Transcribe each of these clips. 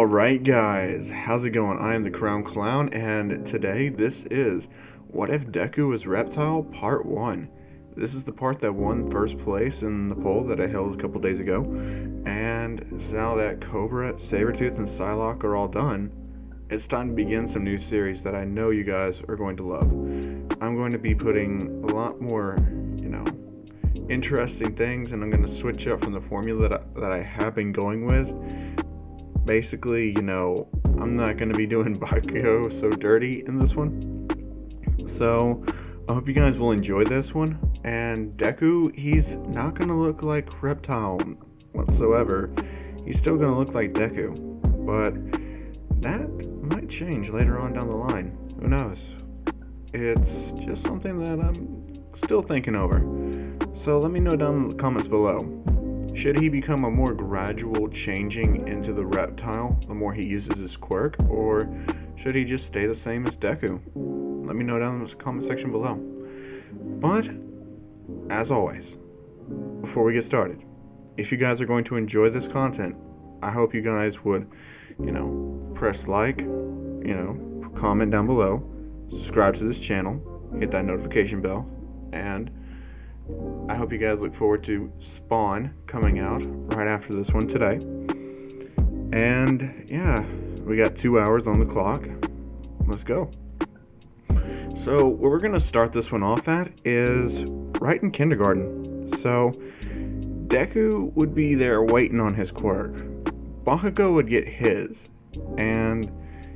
Alright guys, how's it going? I am the Crown Clown, and today this is What If Deku Was Reptile Part 1. This is the part that won first place in the poll that I held a couple days ago, and now that Cobra, Sabretooth, and Psylocke are all done, it's time to begin some new series that I know you guys are going to love. I'm going to be putting a lot more, interesting things, and I'm going to switch up from the formula that I have been going with. Basically, I'm not going to be doing Bakugo so dirty in this one. So, I hope you guys will enjoy this one. And Deku, he's not going to look like Reptile whatsoever. He's still going to look like Deku. But that might change later on down the line. Who knows? It's just something that I'm still thinking over. So let me know down in the comments below. Should he become a more gradual changing into the Reptile the more he uses his quirk, or should he just stay the same as Deku? Let me know down in the comment section below. But, as always, before we get started, if you guys are going to enjoy this content, I hope you guys would, press like, comment down below, subscribe to this channel, hit that notification bell, and I hope you guys look forward to Spawn coming out right after this one today. And yeah, we got 2 hours on the clock. Let's go. So where we're going to start this one off at is right in kindergarten. So Deku would be there waiting on his quirk. Bakugo would get his, and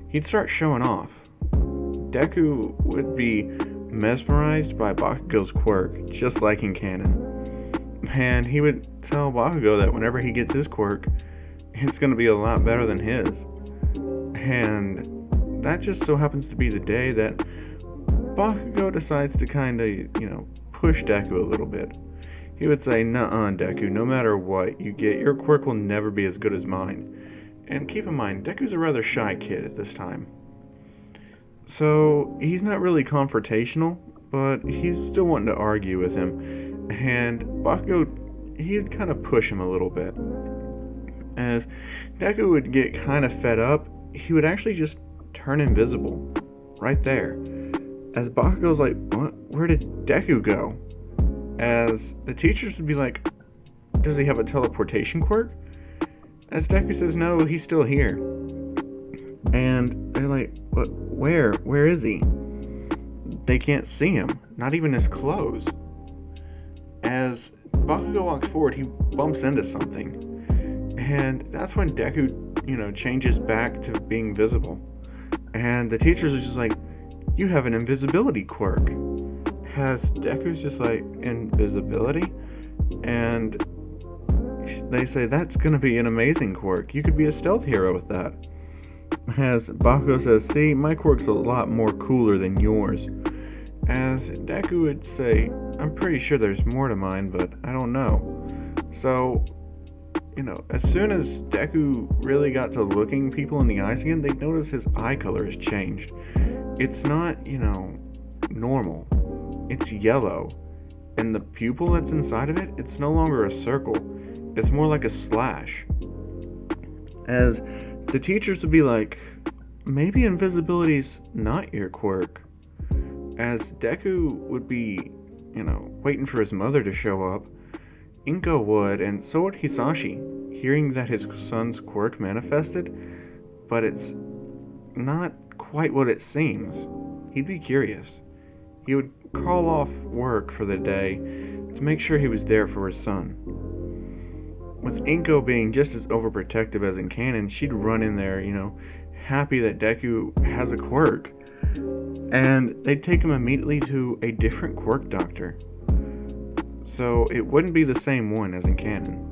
he'd start showing off. Deku would be mesmerized by Bakugo's quirk, just like in canon. And he would tell Bakugo that whenever he gets his quirk, it's going to be a lot better than his. And that just so happens to be the day that Bakugo decides to kind of, push Deku a little bit. He would say, "Nuh-uh, Deku, no matter what you get, your quirk will never be as good as mine." And keep in mind, Deku's a rather shy kid at this time. So, he's not really confrontational, but he's still wanting to argue with him. And Bakugo, he'd kind of push him a little bit. As Deku would get kind of fed up, he would actually just turn invisible. Right there. As Bakugo's like, "What? Where did Deku go?" As the teachers would be like, "Does he have a teleportation quirk?" As Deku says, "No, he's still here." And they're like, "What? Where is he?" They can't see him, not even his clothes. As Bakugo walks forward, he bumps into something. And that's when Deku, changes back to being visible. And the teachers are just like, "You have an invisibility quirk." As Deku's just like, "Invisibility?" And they say, "That's gonna be an amazing quirk. You could be a stealth hero with that." As Bakugo says, "See, my quirk's a lot more cooler than yours." As Deku would say, "I'm pretty sure there's more to mine, but I don't know." So, as soon as Deku really got to looking people in the eyes again, they'd notice his eye color has changed. It's not, normal. It's yellow. And the pupil that's inside of it, it's no longer a circle. It's more like a slash. As the teachers would be like, "Maybe invisibility's not your quirk." As Deku would be, waiting for his mother to show up, Inko would, and so would Hisashi, hearing that his son's quirk manifested, but it's not quite what it seems. He'd be curious. He would call off work for the day to make sure he was there for his son. With Inko being just as overprotective as in canon, she'd run in there, happy that Deku has a quirk. And they'd take him immediately to a different quirk doctor. So it wouldn't be the same one as in canon.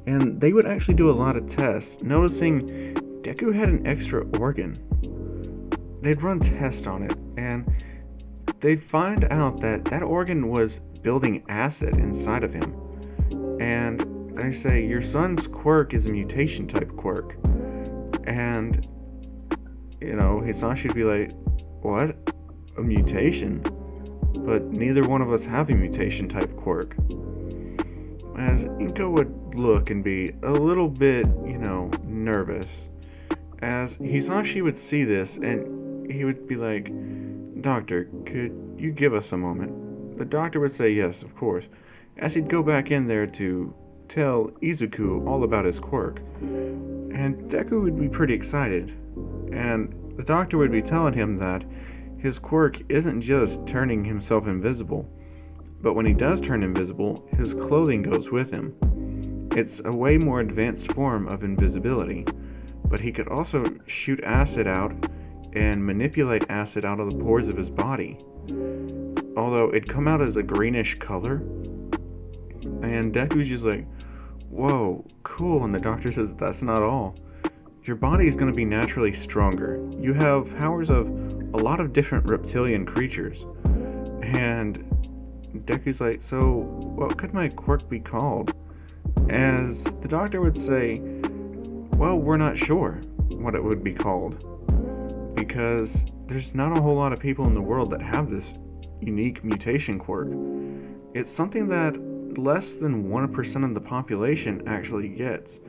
And they would actually do a lot of tests, noticing Deku had an extra organ. They'd run tests on it, and they'd find out that that organ was building acid inside of him. And they say, "Your son's quirk is a mutation type quirk." And, Hisashi would be like, "What? A mutation? But neither one of us have a mutation type quirk." As Inko would look and be a little bit, nervous, as Hisashi would see this and he would be like, "Doctor, could you give us a moment?" The doctor would say yes, of course, as he'd go back in there to tell Izuku all about his quirk. And Deku would be pretty excited, and the doctor would be telling him that his quirk isn't just turning himself invisible, but when he does turn invisible, his clothing goes with him. It's a way more advanced form of invisibility, but he could also shoot acid out and manipulate acid out of the pores of his body. Although it'd come out as a greenish color, and Deku's just like, "Whoa, cool," and the doctor says that's not all. Your body is going to be naturally stronger. You have powers of a lot of different reptilian creatures. And Deku's like, "So what could my quirk be called?" As the doctor would say, "Well, we're not sure what it would be called, because there's not a whole lot of people in the world that have this unique mutation quirk. It's something that less than 1% of the population actually gets.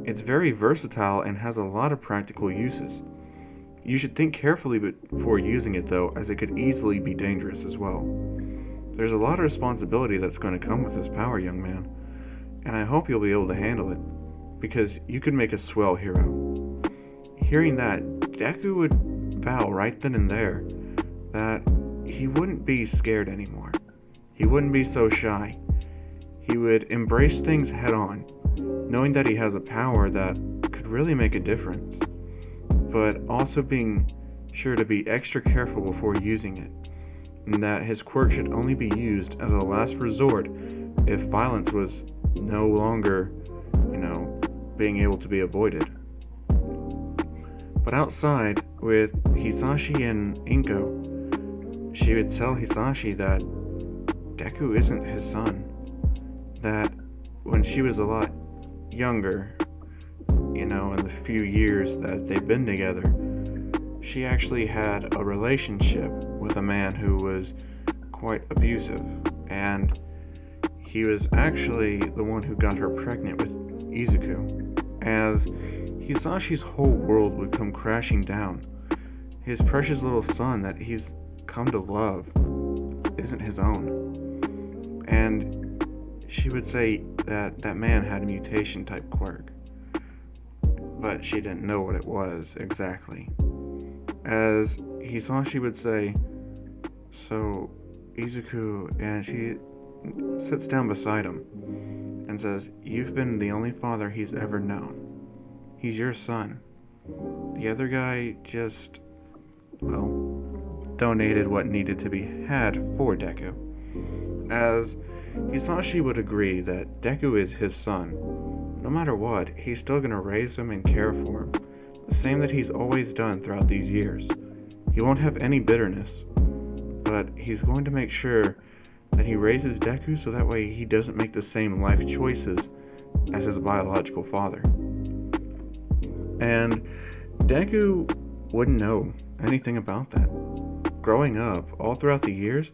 It's very versatile and has a lot of practical uses. You should think carefully before using it though, as it could easily be dangerous as well. There's a lot of responsibility that's going to come with this power, young man, and I hope you'll be able to handle it, because you could make a swell hero." Hearing that, Deku would vow right then and there that he wouldn't be scared anymore. He wouldn't be so shy. He would embrace things head on, knowing that he has a power that could really make a difference, but also being sure to be extra careful before using it, and that his quirk should only be used as a last resort if violence was no longer, being able to be avoided. But outside, with Hisashi and Inko, she would tell Hisashi that Deku isn't his son. That when she was a lot younger, in the few years that they've been together, she actually had a relationship with a man who was quite abusive, and he was actually the one who got her pregnant with Izuku, as Hisashi's whole world would come crashing down. His precious little son that he's come to love isn't his own. And she would say that that man had a mutation type quirk, but she didn't know what it was exactly. As Hisashi would say, "So Izuku," and she sits down beside him and says, "You've been the only father he's ever known. He's your son. The other guy just, donated what needed to be had for Deku." As Hisashi would agree that Deku is his son. No matter what, he's still going to raise him and care for him, the same that he's always done throughout these years. He won't have any bitterness, but he's going to make sure that he raises Deku so that way he doesn't make the same life choices as his biological father. And Deku wouldn't know anything about that. Growing up, all throughout the years,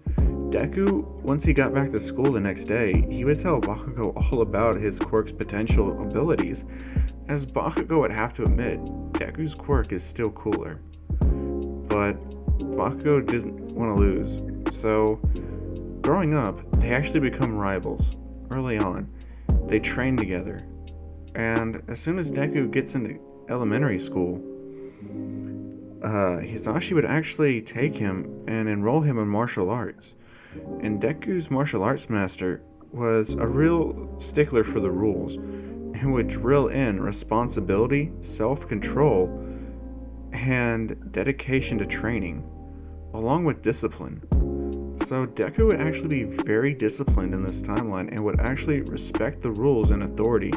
Deku, once he got back to school the next day, he would tell Bakugo all about his quirk's potential abilities, as Bakugo would have to admit, Deku's quirk is still cooler. But Bakugo doesn't want to lose, so growing up, they actually become rivals early on. They train together, and as soon as Deku gets into elementary school, Hisashi would actually take him and enroll him in martial arts. And Deku's martial arts master was a real stickler for the rules, and would drill in responsibility, self-control, and dedication to training, along with discipline. So Deku would actually be very disciplined in this timeline and would actually respect the rules and authority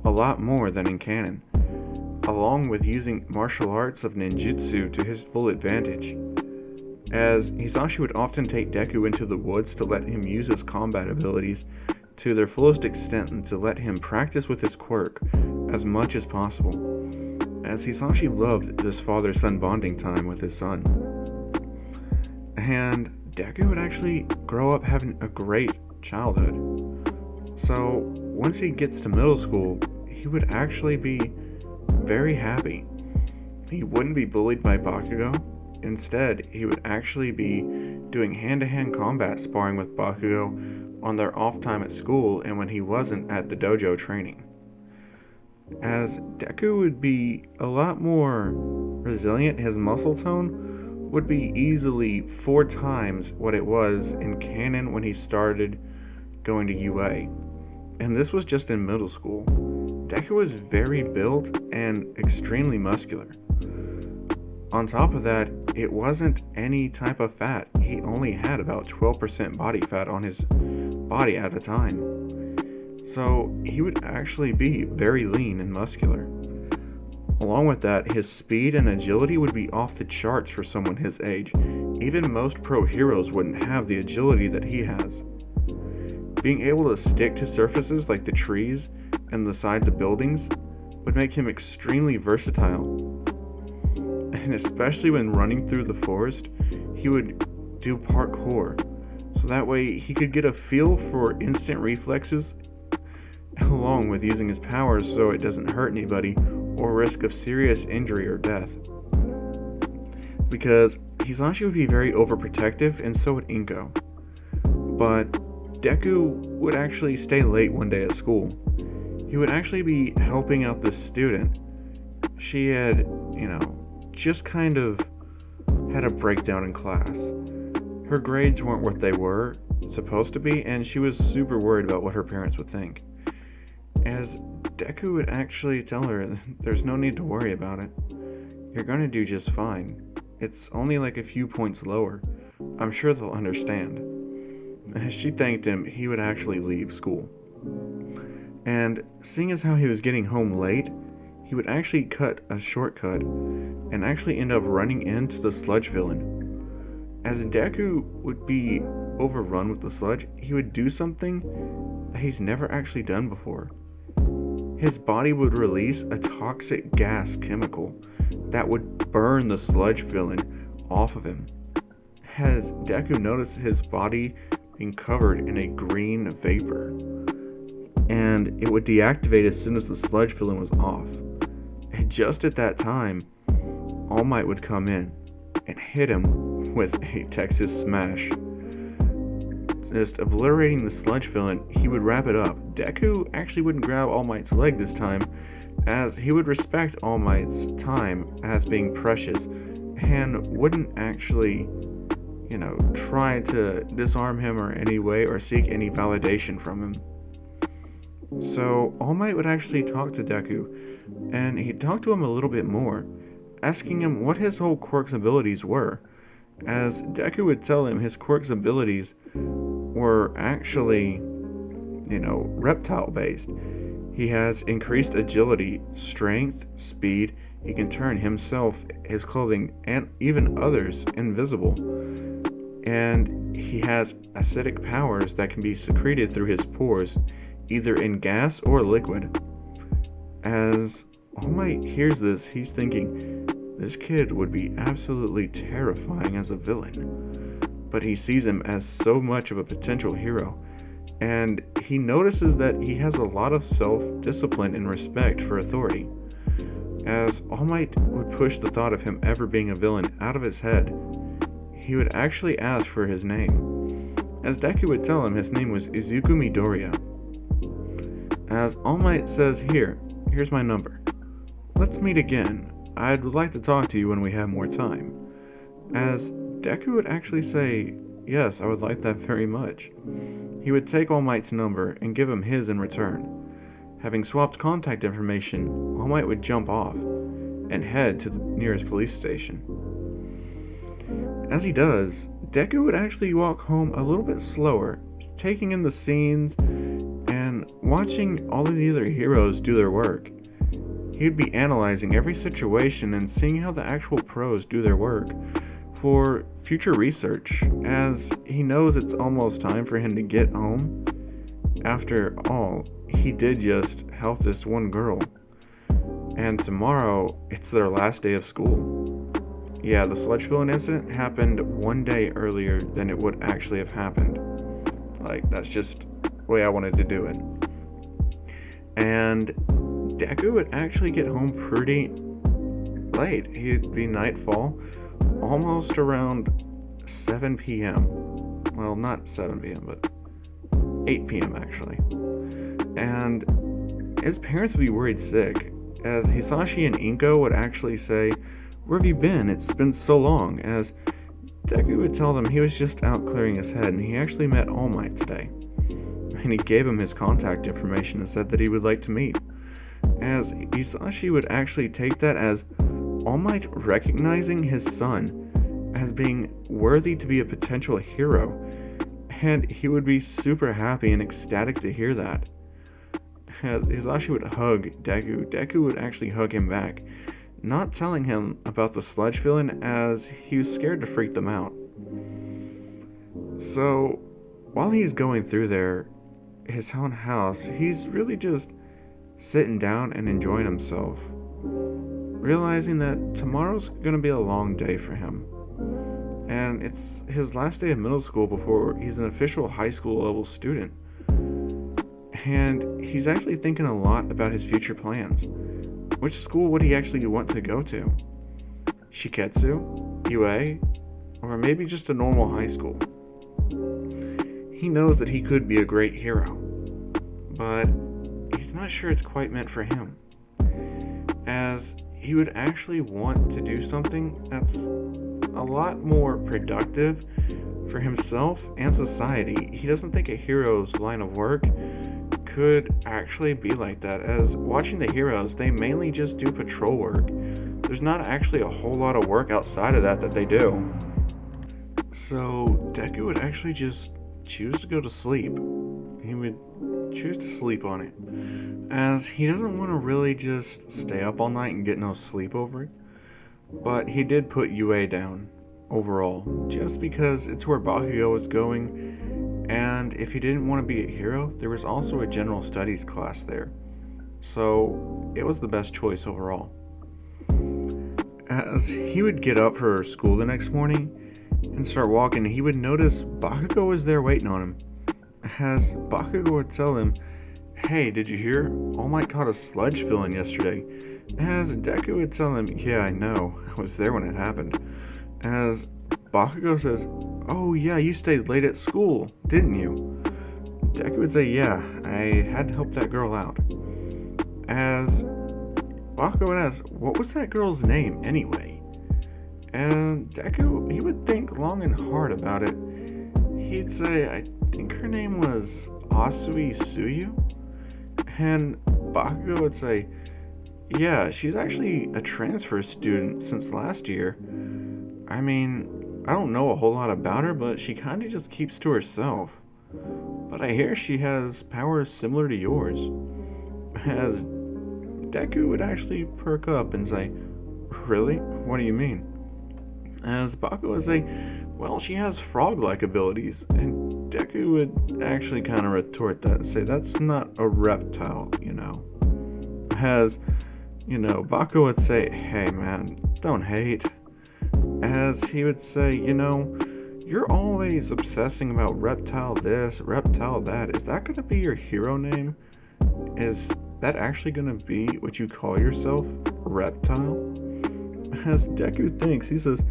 a lot more than in canon, along with using martial arts of ninjutsu to his full advantage, as Hisashi would often take Deku into the woods to let him use his combat abilities to their fullest extent and to let him practice with his quirk as much as possible, as Hisashi loved this father-son bonding time with his son. And Deku would actually grow up having a great childhood. So once he gets to middle school, he would actually be very happy. He wouldn't be bullied by Bakugo. Instead, he would actually be doing hand-to-hand combat sparring with Bakugo on their off time at school and when he wasn't at the dojo training. As Deku would be a lot more resilient, his muscle tone would be easily 4 times what it was in canon when he started going to UA. And this was just in middle school. Deku was very built and extremely muscular. On top of that, it wasn't any type of fat. He only had about 12% body fat on his body at the time. So he would actually be very lean and muscular. Along with that, his speed and agility would be off the charts for someone his age. Even most pro heroes wouldn't have the agility that he has. Being able to stick to surfaces like the trees and the sides of buildings would make him extremely versatile. And especially when running through the forest, he would do parkour, so that way he could get a feel for instant reflexes along with using his powers so it doesn't hurt anybody or risk of serious injury or death. Because Hisashi would be very overprotective, and so would Inko. But Deku would actually stay late one day at school. He would actually be helping out this student. She had, just kind of had a breakdown in class. Her grades weren't what they were supposed to be, and she was super worried about what her parents would think. As Deku would actually tell her, there's no need to worry about it. You're gonna do just fine. It's only like a few points lower. I'm sure they'll understand. As she thanked him, he would actually leave school. And seeing as how he was getting home late, he would actually cut a shortcut and actually end up running into the sludge villain. As Deku would be overrun with the sludge, he would do something that he's never actually done before. His body would release a toxic gas chemical that would burn the sludge villain off of him. As Deku noticed his body being covered in a green vapor, and it would deactivate as soon as the sludge villain was off. And just at that time, All Might would come in and hit him with a Texas Smash. Just obliterating the sludge villain, he would wrap it up. Deku actually wouldn't grab All Might's leg this time, as he would respect All Might's time as being precious, and wouldn't actually, try to disarm him or any way or seek any validation from him. So All Might would actually talk to Deku, and he'd talk to him a little bit more, asking him what his whole Quirk's abilities were, as Deku would tell him his Quirk's abilities were actually, reptile based. He has increased agility, strength, speed. He can turn himself, his clothing, and even others invisible. And he has acidic powers that can be secreted through his pores, either in gas or liquid. As All Might hears this, he's thinking, this kid would be absolutely terrifying as a villain. But he sees him as so much of a potential hero, and he notices that he has a lot of self-discipline and respect for authority. As All Might would push the thought of him ever being a villain out of his head, he would actually ask for his name. As Deku would tell him his name was Izuku Midoriya. As All Might says, here's my number. Let's meet again. I'd like to talk to you when we have more time. As Deku would actually say, yes, I would like that very much. He would take All Might's number and give him his in return. Having swapped contact information, All Might would jump off and head to the nearest police station. As he does, Deku would actually walk home a little bit slower, taking in the scenes and watching all of the other heroes do their work. He would be analyzing every situation and seeing how the actual pros do their work for future research, as he knows it's almost time for him to get home. After all, he did just help this one girl, and tomorrow it's their last day of school. Yeah, the sludge villain incident happened one day earlier than it would actually have happened. That's just the way I wanted to do it. And Deku would actually get home pretty late. It'd be nightfall, almost around 7 p.m. Well, not 7 p.m., but 8 p.m. actually. And his parents would be worried sick, as Hisashi and Inko would actually say, "Where have you been? It's been so long," as Deku would tell them he was just out clearing his head and he actually met All Might today. And he gave him his contact information and said that he would like to meet. As Hisashi would actually take that as All Might recognizing his son as being worthy to be a potential hero, and he would be super happy and ecstatic to hear that. As Hisashi would hug Deku, Deku would actually hug him back, not telling him about the sludge villain as he was scared to freak them out. So, while he's going through his own house, he's really just sitting down and enjoying himself, realizing that tomorrow's going to be a long day for him. And it's his last day of middle school before he's an official high school level student. And he's actually thinking a lot about his future plans. Which school would he actually want to go to? Shiketsu? UA? Or maybe just a normal high school? He knows that he could be a great hero, but he's not sure it's quite meant for him, as he would actually want to do something that's a lot more productive for himself and society. He doesn't think a hero's line of work could actually be like that, as watching the heroes, they mainly just do patrol work. There's not actually a whole lot of work outside of that they do. So Deku would actually just choose to go to sleep. He would choose to sleep on it, as he doesn't want to really just stay up all night and get no sleep over it. But he did put UA down overall, just because it's where Bakugo was going, and if he didn't want to be a hero, there was also a general studies class there. So it was the best choice overall. As he would get up for school the next morning and start walking, he would notice Bakugo was there waiting on him. As Bakugo would tell him, "Hey, did you hear? All Might caught a sludge villain yesterday." As Deku would tell him, "Yeah, I know. I was there when it happened." As Bakugo says, "Oh yeah, you stayed late at school, didn't you?" Deku would say, "Yeah, I had to help that girl out." As Bakugo would ask, "What was that girl's name anyway?" And Deku, he would think long and hard about it. He'd say, "I think her name was Asui Suyu?" And Bakugo would say, "Yeah, she's actually a transfer student since last year. I mean, I don't know a whole lot about her, but she kinda just keeps to herself. But I hear she has powers similar to yours." As Deku would actually perk up and say, "Really? What do you mean?" As Bakugo would say, "Well, she has frog-like abilities." And Deku would actually kind of retort that and say, "That's not a reptile, you know." As, Bakugo would say, "Hey man, don't hate." As he would say, "You're always obsessing about reptile this, reptile that. Is that going to be your hero name? Is that actually going to be what you call yourself? Reptile?" As Deku thinks, he says,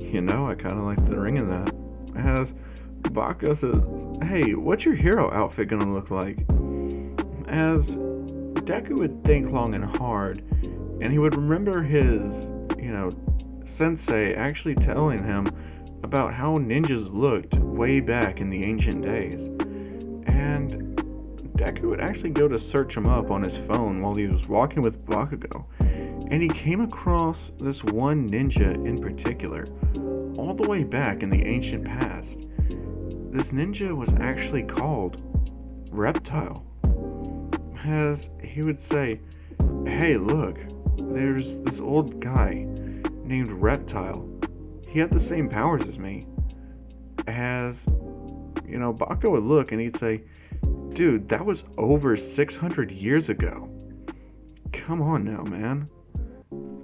"I kind of like the ring of that." As Bakugo says, "Hey, what's your hero outfit going to look like?" As Deku would think long and hard, and he would remember his, sensei actually telling him about how ninjas looked way back in the ancient days. And Deku would actually go to search him up on his phone while he was walking with Bakugo, and he came across this one ninja in particular, all the way back in the ancient past. This ninja was actually called Reptile. As he would say, "Hey, look, there's this old guy named Reptile. He had the same powers as me." As, Bakugo would look and he'd say, "Dude, that was over 600 years ago. Come on now, man.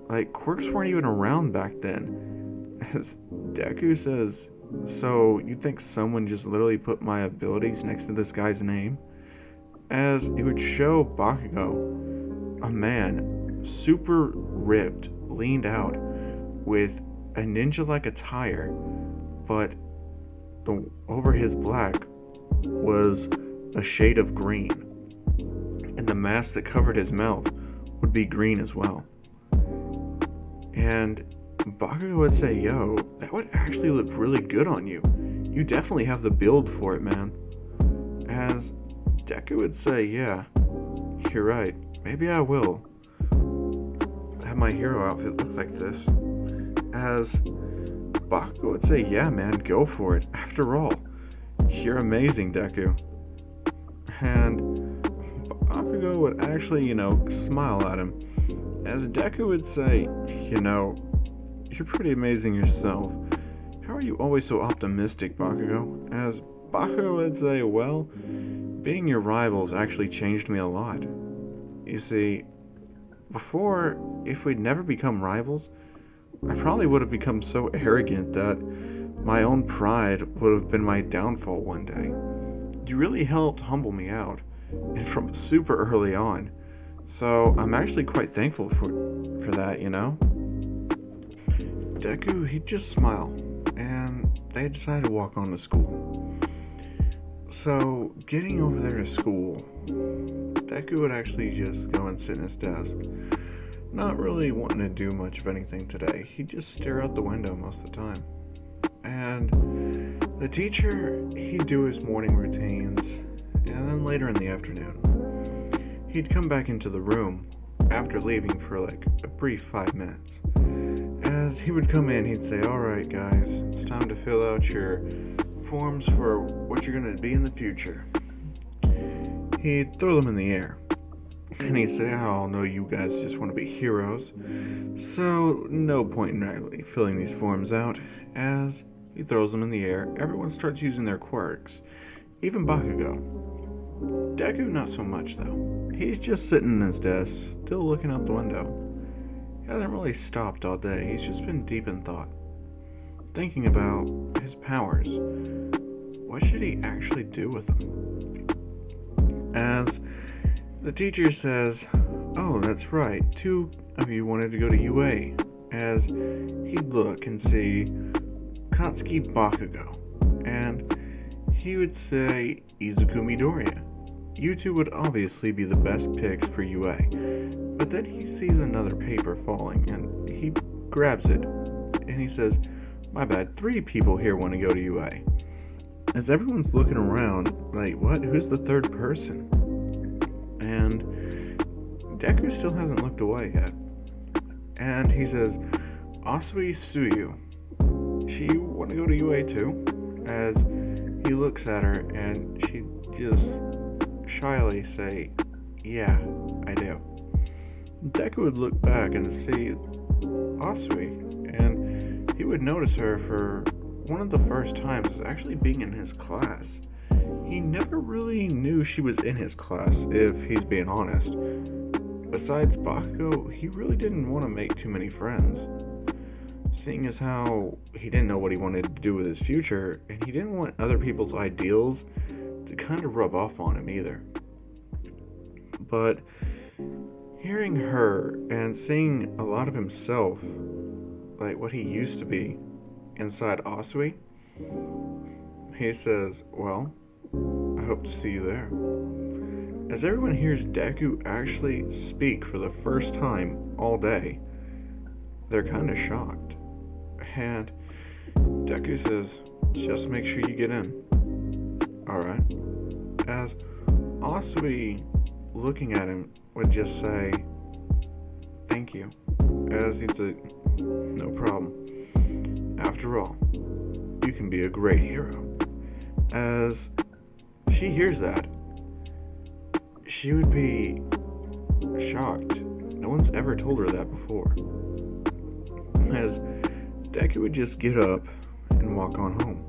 Like, quirks weren't even around back then." As Deku says, "So, you think someone just literally put my abilities next to this guy's name?" As he would show Bakugo, a man, super ripped, leaned out with a ninja-like attire, but over his black was a shade of green, and the mask that covered his mouth would be green as well. And Bakugo would say, yo, that would actually look really good on you. You definitely have the build for it, man. As Deku would say, yeah, you're right, maybe I will have my hero outfit look like this. As Bakugo would say, yeah man, go for it. After all, you're amazing, Deku. And Bakugo would actually, smile at him. As Deku would say, you're pretty amazing yourself. How are you always so optimistic, Bakugo? As Bakugo would say, well, being your rivals actually changed me a lot. You see, before, if we'd never become rivals, I probably would have become so arrogant that my own pride would have been my downfall one day. You really helped humble me out, and from super early on. So I'm actually quite thankful for that, Deku, he'd just smile, and they decided to walk on to school. So, getting over there to school, Deku would actually just go and sit in his desk. Not really wanting to do much of anything today. He'd just stare out the window most of the time. And the teacher, he'd do his morning routines, and then later in the afternoon, he'd come back into the room after leaving for like a brief 5 minutes. As he would come in, he'd say, alright guys, it's time to fill out your forms for what you're going to be in the future. He'd throw them in the air. And he'd say, oh no, you guys just want to be heroes. So, no point in actually filling these forms out. As he throws them in the air, everyone starts using their quirks. Even Bakugo. Deku, not so much though. He's just sitting in his desk, still looking out the window. He hasn't really stopped all day, he's just been deep in thought. Thinking about his powers. What should he actually do with them? As the teacher says, oh, that's right, 2 of you wanted to go to UA. As he'd look and see Katsuki Bakugo. And he would say, Izuku Midoriya. You two would obviously be the best picks for UA. But then he sees another paper falling, and he grabs it, and he says, my bad, 3 people here want to go to UA. As everyone's looking around, like, what? Who's the third person? And Deku still hasn't looked away yet. And he says, Asui Suyu. She want to go to UA too? As he looks at her, and she just shyly say, yeah, I do. Deku would look back and see Asui, and he would notice her for one of the first times as actually being in his class. He never really knew she was in his class, if he's being honest. Besides Bakugo, he really didn't want to make too many friends. Seeing as how he didn't know what he wanted to do with his future, and he didn't want other people's ideals to kind of rub off on him either. But hearing her and seeing a lot of himself, like what he used to be, inside Asui, he says, well, I hope to see you there. As everyone hears Deku actually speak for the first time all day, they're kind of shocked. And Deku says, just make sure you get in. Alright. As Asui, looking at him, would just say, thank you. As he'd say, no problem. After all, you can be a great hero. As she hears that, she would be shocked. No one's ever told her that before. As Deku would just get up and walk on home.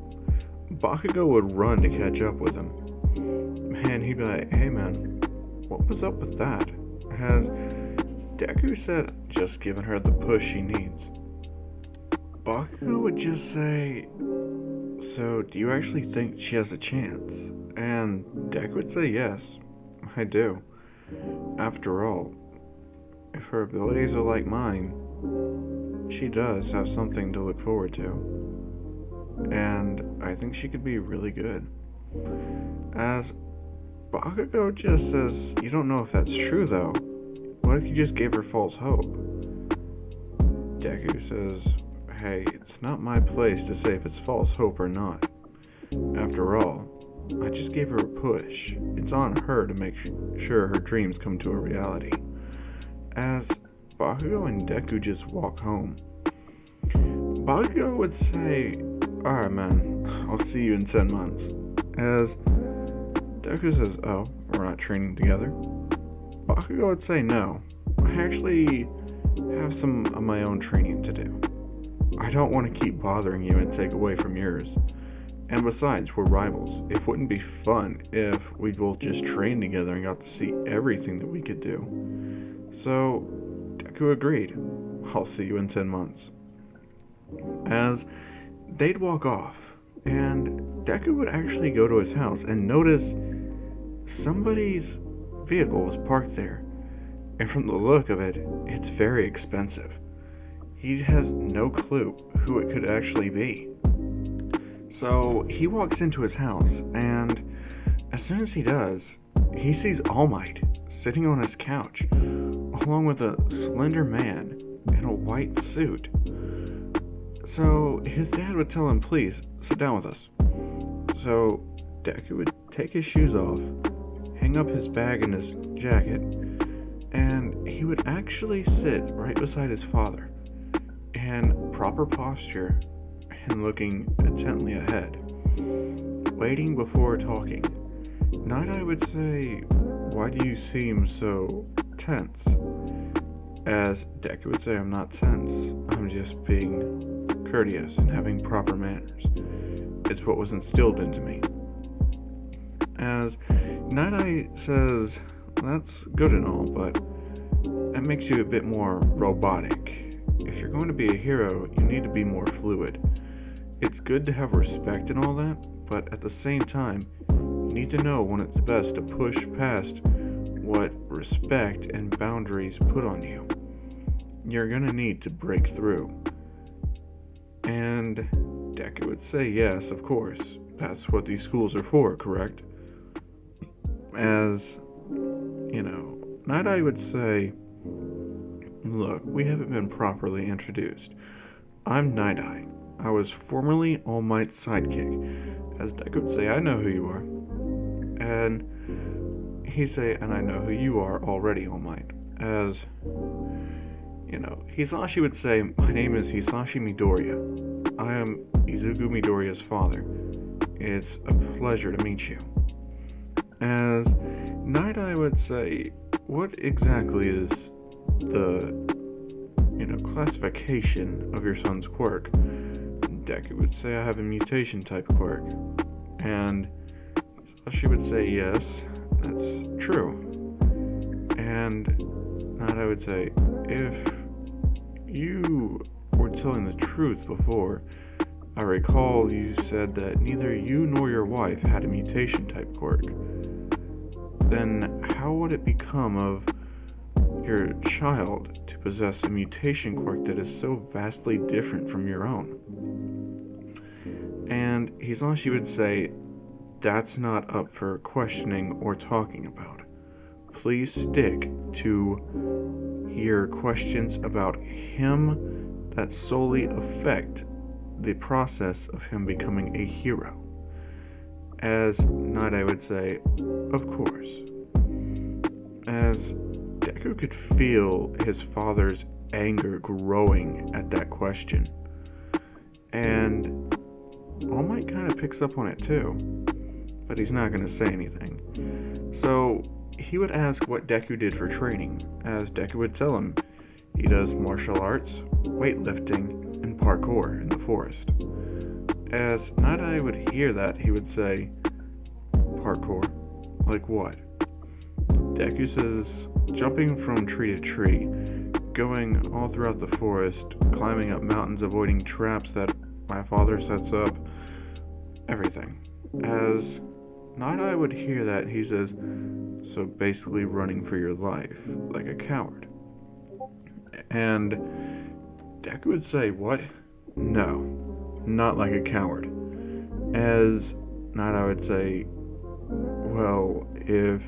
Bakugo would run to catch up with him. And he'd be like, hey man, what was up with that? As Deku said, just giving her the push she needs. Bakugo would just say, so do you actually think she has a chance? And Deku would say, yes, I do. After all, if her abilities are like mine, she does have something to look forward to. And I think she could be really good. As Bakugo just says, you don't know if that's true though. What if you just gave her false hope? Deku says, hey, it's not my place to say if it's false hope or not. After all, I just gave her a push. It's on her to make sure her dreams come to a reality. As Bakugo and Deku just walk home, Bakugo would say, alright man, I'll see you in 10 months. As Deku says, oh, we're not training together. Bakugo would say, no, I actually have some of my own training to do. I don't want to keep bothering you and take away from yours. And besides, we're rivals. It wouldn't be fun if we both just trained together and got to see everything that we could do. So, Deku agreed. I'll see you in 10 months. As they'd walk off, and Deku would actually go to his house and notice somebody's vehicle was parked there. And from the look of it, it's very expensive. He has no clue who it could actually be. So he walks into his house, and as soon as he does, he sees All Might sitting on his couch, along with a slender man in a white suit. So his dad would tell him, please, sit down with us. So Deku would take his shoes off, hang up his bag and his jacket, and he would actually sit right beside his father, in proper posture and looking intently ahead, waiting before talking. Night Eye would say, why do you seem so tense? As Deku would say, I'm not tense, I'm just being courteous and having proper manners. It's what was instilled into me. As Night Eye says, that's good and all, but that makes you a bit more robotic. If you're going to be a hero, you need to be more fluid. It's good to have respect and all that, but at the same time, you need to know when it's best to push past what respect and boundaries put on you. You're gonna need to break through. And Deku would say, yes, of course. That's what these schools are for, correct? As, Night Eye would say, look, we haven't been properly introduced. I'm Night Eye. I was formerly All Might's sidekick. As Deku would say, I know who you are. And he'd say, and I know who you are already, All Might. As, Hisashi would say, my name is Hisashi Midoriya. I am Izuku Midoriya's father. It's a pleasure to meet you. As Night Eye would say, what exactly is the, classification of your son's quirk? Deku would say, I have a mutation type quirk. And she would say, yes, that's true. And Night Eye would say, if you were telling the truth before, I recall you said that neither you nor your wife had a mutation type quirk. Then how would it become of your child to possess a mutation quirk that is so vastly different from your own? And Hisashi would say, that's not up for questioning or talking about. Please stick to your questions about him that solely affect the process of him becoming a hero. As Night Eye would say, of course. As Deku could feel his father's anger growing at that question. And All Might kind of picks up on it too, but he's not going to say anything. So he would ask what Deku did for training, as Deku would tell him he does martial arts, weightlifting, and parkour in the forest. As Night Eye would hear that, he would say, parkour? Like what? Deku says, jumping from tree to tree, going all throughout the forest, climbing up mountains, avoiding traps that my father sets up, everything. As Night Eye would hear that, he says, so basically running for your life, like a coward. And Deku would say, "What? No, not like a coward." As Night would say, "Well, if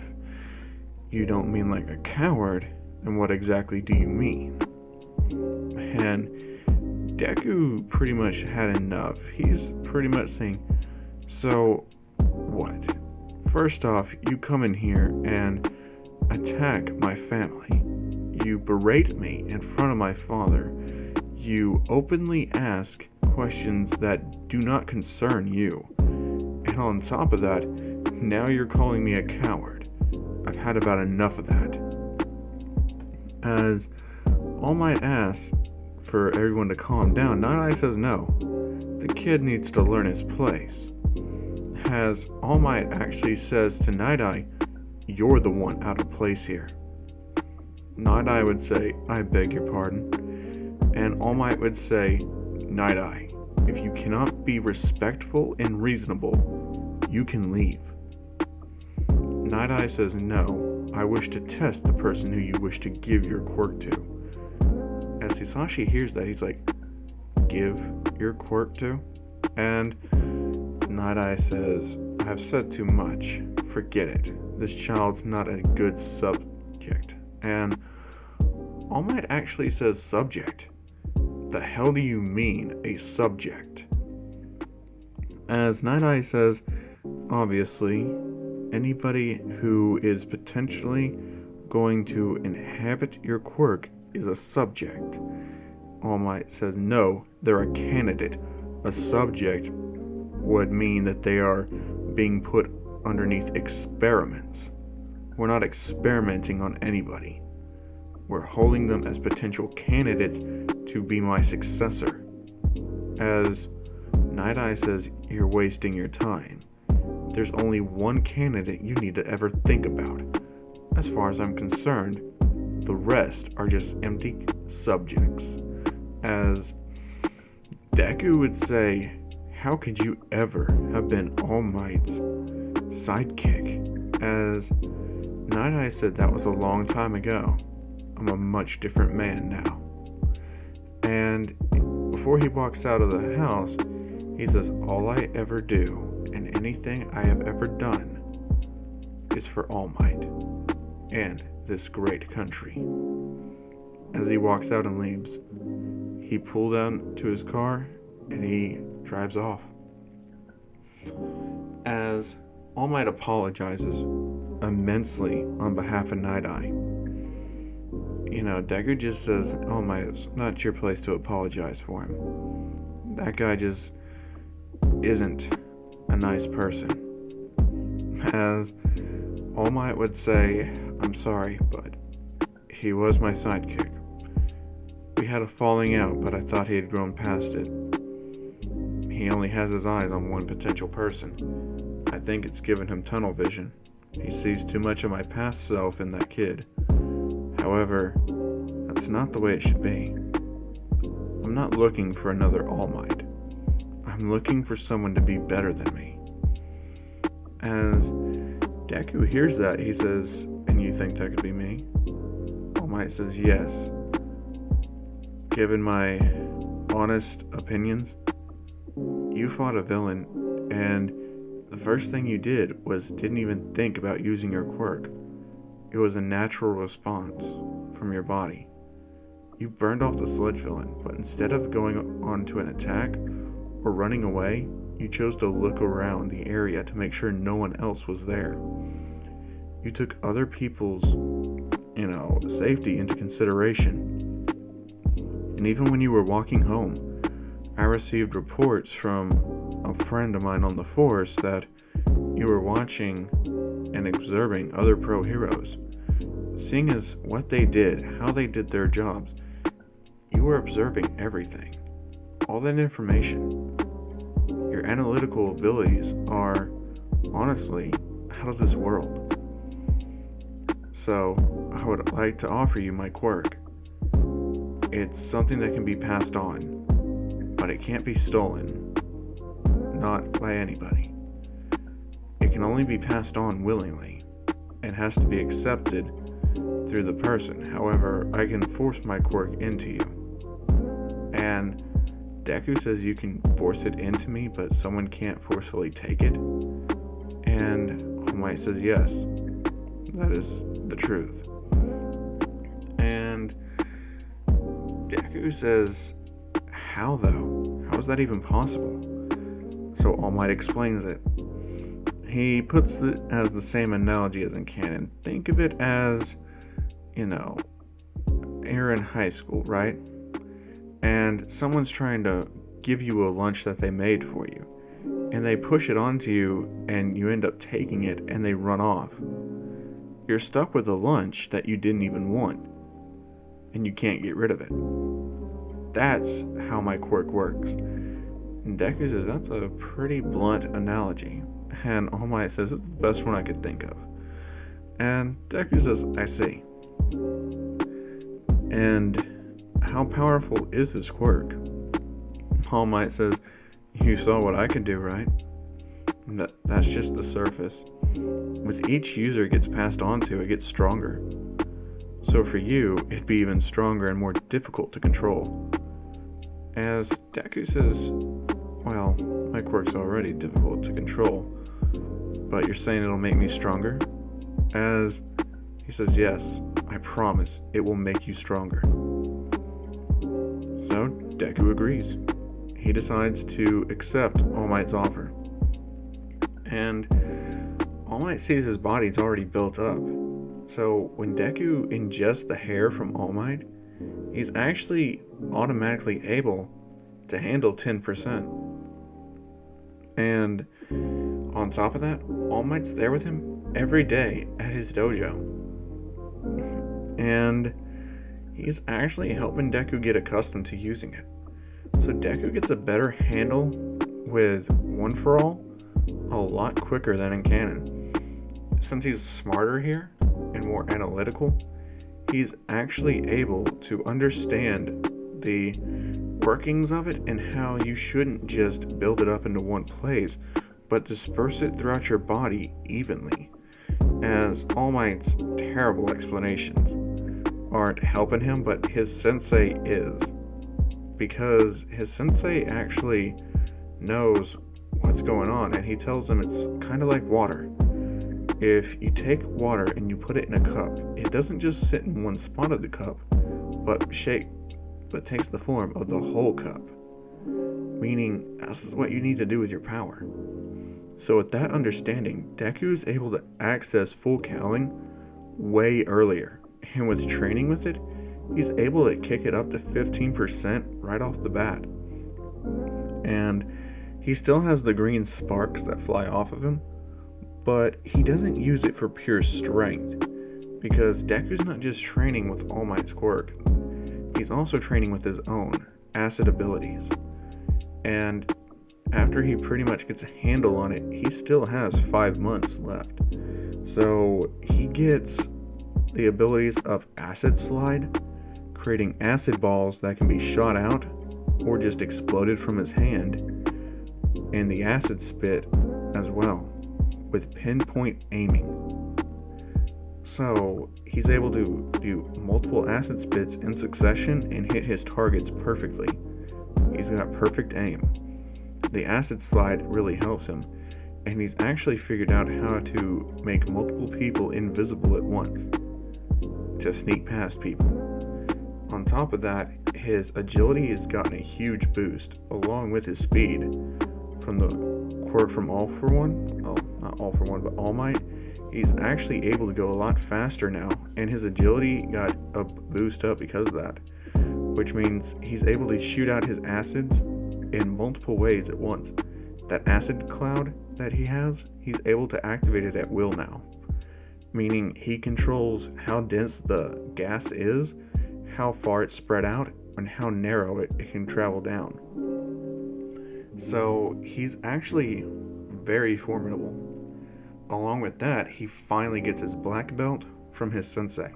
you don't mean like a coward, then what exactly do you mean?" And Deku pretty much had enough. He's pretty much saying, "So, what? First off, you come in here and attack my family. You berate me in front of my father. You openly ask questions that do not concern you. And on top of that, now you're calling me a coward. I've had about enough of that." As All Might asks for everyone to calm down, Night Eye says no. The kid needs to learn his place. As All Might actually says to Night Eye, "You're the one out of place here." Night Eye would say, "I beg your pardon." And All Might would say, "Night Eye, if you cannot be respectful and reasonable, you can leave." Night Eye says, "No, I wish to test the person who you wish to give your quirk to." As Hisashi hears that, he's like, "Give your quirk to?" And Night Eye says, "I have said too much. Forget it. This child's not a good subject." And All Might actually says subject. The hell do you mean, a subject? As Night Eye says, obviously, anybody who is potentially going to inhabit your quirk is a subject. All Might says, "No, they're a candidate. A subject would mean that they are being put underneath experiments. We're not experimenting on anybody. We're holding them as potential candidates to be my successor." As Night Eye says, "You're wasting your time. There's only one candidate you need to ever think about. As far as I'm concerned, the rest are just empty subjects." As Deku would say, "How could you ever have been All Might's sidekick?" As Night Eye said, "That was a long time ago. I'm a much different man now." And before he walks out of the house, he says, "All I ever do and anything I have ever done is for All Might and this great country." As he walks out and leaves, he pulls down to his car and he drives off. As All Might apologizes immensely on behalf of Night Eye, Deku just says, "All Might, it's not your place to apologize for him. That guy just isn't a nice person." As All Might would say, "I'm sorry, but he was my sidekick. We had a falling out, but I thought he had grown past it. He only has his eyes on one potential person. I think it's given him tunnel vision. He sees too much of my past self in that kid. However, that's not the way it should be. I'm not looking for another All Might. I'm looking for someone to be better than me." As Deku hears that, he says, "And you think that could be me?" All Might says, "Yes. Given my honest opinions, you fought a villain, and the first thing you did was didn't even think about using your quirk. It was a natural response from your body. You burned off the sludge villain, but instead of going on to an attack or running away, you chose to look around the area to make sure no one else was there. You took other people's, safety into consideration. And even when you were walking home, I received reports from a friend of mine on the force that you were watching and observing other pro heroes. Seeing as what they did, how they did their jobs, you were observing everything. All that information. Your analytical abilities are, honestly, out of this world. So, I would like to offer you my quirk. It's something that can be passed on, but it can't be stolen. Not by anybody. It can only be passed on willingly. It has to be accepted through the person. However, I can force my quirk into you. And Deku says you can force it into me, but someone can't forcefully take it. And All Might says yes, that is the truth. And Deku says, how though? How is that even possible? So All Might explains it. He puts it as the same analogy as in canon. Think of it as, you're in high school, right? And someone's trying to give you a lunch that they made for you. And they push it onto you, and you end up taking it, and they run off. You're stuck with a lunch that you didn't even want. And you can't get rid of it. That's how my quirk works. And Deku says that's a pretty blunt analogy. And All Might says it's the best one I could think of. And Deku says, I see. And how powerful is this quirk? All Might says, you saw what I could do, right? That's just the surface. With each user it gets passed on to, it gets stronger. So for you, it'd be even stronger and more difficult to control. As Deku says, well, my quirk's already difficult to control, but you're saying it'll make me stronger? As he says, yes, I promise it will make you stronger. So Deku agrees. He decides to accept All Might's offer. And All Might sees his body's already built up. So when Deku ingests the hair from All Might, he's actually automatically able to handle 10%. And on top of that, All Might's there with him every day at his dojo. And he's actually helping Deku get accustomed to using it. So Deku gets a better handle with One For All a lot quicker than in canon. Since he's smarter here and more analytical, he's actually able to understand the workings of it and how you shouldn't just build it up into one place, but disperse it throughout your body evenly. As All Might's terrible explanations aren't helping him, but his sensei is. Because his sensei actually knows what's going on, and he tells him it's kind of like water. If you take water and you put it in a cup, it doesn't just sit in one spot of the cup, but takes the form of the whole cup. Meaning, this is what you need to do with your power. So with that understanding, Deku is able to access full cowling way earlier. And with training with it, he's able to kick it up to 15% right off the bat. And he still has the green sparks that fly off of him, but he doesn't use it for pure strength, because Deku's not just training with All Might's quirk, he's also training with his own acid abilities. And after he pretty much gets a handle on it, he still has 5 months left. So he gets the abilities of Acid Slide, creating acid balls that can be shot out or just exploded from his hand, and the Acid Spit as well, with pinpoint aiming. So he's able to do multiple acid spits in succession and hit his targets perfectly. He's got perfect aim. The Acid Slide really helps him, and he's actually figured out how to make multiple people invisible at once, to sneak past people. On top of that, his agility has gotten a huge boost, along with his speed. From the quirk from All For One, not All For One, but All Might, he's actually able to go a lot faster now, and his agility got a boost up because of that, which means he's able to shoot out his acids in multiple ways at once. That acid cloud that he has, he's able to activate it at will now, meaning he controls how dense the gas is, how far it's spread out, and how narrow it can travel down. So he's actually very formidable. Along with that, he finally gets his black belt from his sensei,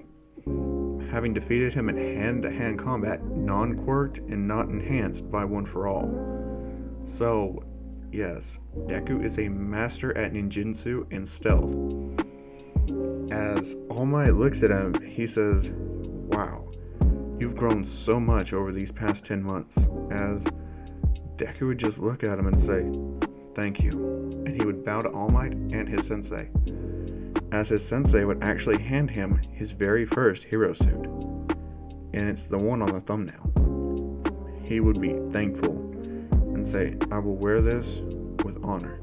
having defeated him in hand-to-hand combat, non-quirked and not enhanced by One For All. So yes, Deku is a master at ninjutsu and stealth. As All Might looks at him, he says, "Wow, you've grown so much over these past 10 months." As Deku would just look at him and say, "Thank you." And he would bow to All Might and his sensei. As his sensei would actually hand him his very first hero suit. And it's the one on the thumbnail. He would be thankful and say, "I will wear this with honor."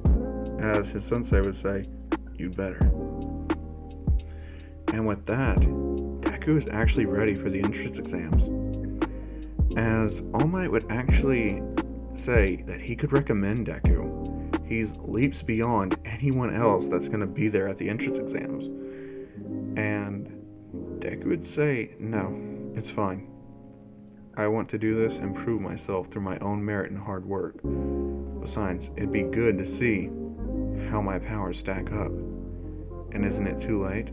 As his sensei would say, "You'd better." And with that, Deku is actually ready for the entrance exams. As All Might would actually say that he could recommend Deku. He's leaps beyond anyone else that's going to be there at the entrance exams. And Deku would say, "No, it's fine. I want to do this and prove myself through my own merit and hard work. Besides, it'd be good to see how my powers stack up. And isn't it too late?"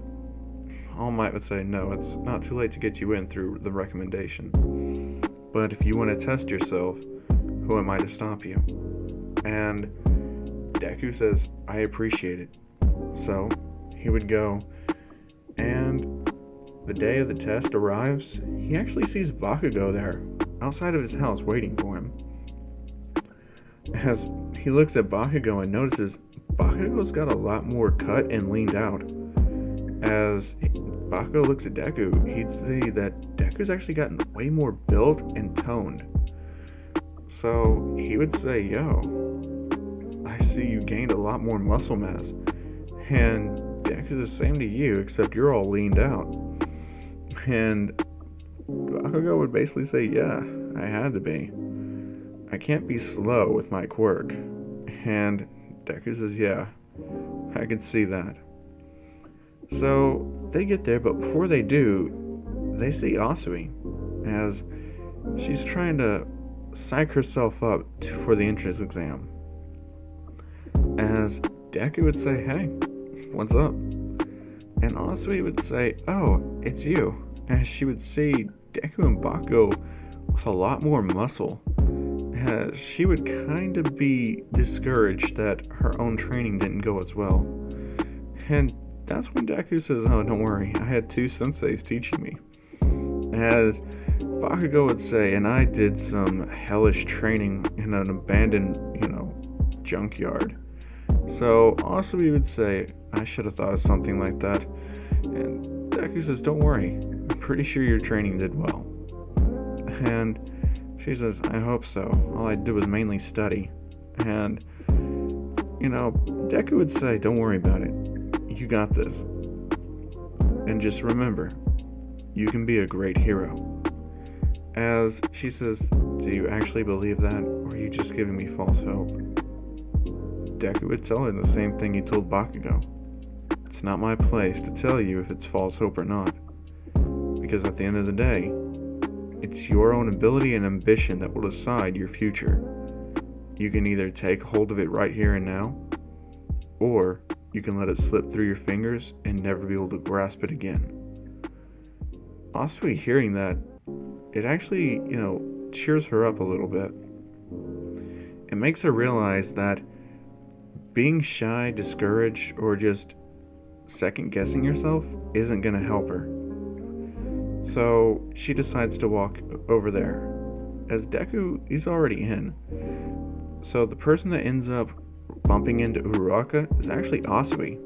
All Might would say, "No, it's not too late to get you in through the recommendation. But if you want to test yourself, who am I to stop you?" And Deku says, "I appreciate it." So he would go, and the day of the test arrives. He actually sees Bakugo there, outside of his house, waiting for him. As he looks at Bakugo and notices Bakugo's got a lot more cut and leaned out. As Bakugo looks at Deku, he'd see that Deku's actually gotten way more built and toned. So he would say, "Yo, I see you gained a lot more muscle mass." And Deku's the same to you, except you're all leaned out. And Bakugo would basically say, "Yeah, I had to be. I can't be slow with my quirk." And Deku says, "Yeah, I can see that." So they get there, but before they do, they see Asui, as she's trying to psych herself up for the entrance exam. As Deku would say, "Hey, what's up?" And Asui would say, "Oh, it's you." As she would see Deku and Bakugo with a lot more muscle. As she would kind of be discouraged that her own training didn't go as well. And that's when Deku says, "Oh, don't worry, I had 2 senseis teaching me." As Bakugo would say, "And I did some hellish training in an abandoned, junkyard." So Asui would say, "I should have thought of something like that." And Deku says, "Don't worry, I'm pretty sure your training did well." And she says, "I hope so. All I did was mainly study." And, Deku would say, "Don't worry about it. You got this. And just remember, you can be a great hero." As she says, "Do you actually believe that, or are you just giving me false hope?" Deku would tell her the same thing he told Bakugo. "It's not my place to tell you if it's false hope or not. Because at the end of the day, it's your own ability and ambition that will decide your future. You can either take hold of it right here and now, or you can let it slip through your fingers and never be able to grasp it again." Asui hearing that, it actually, cheers her up a little bit. It makes her realize that being shy, discouraged, or just second guessing yourself isn't going to help her. So she decides to walk over there. As Deku, he's already in. So the person that ends up bumping into Uraraka is actually Asui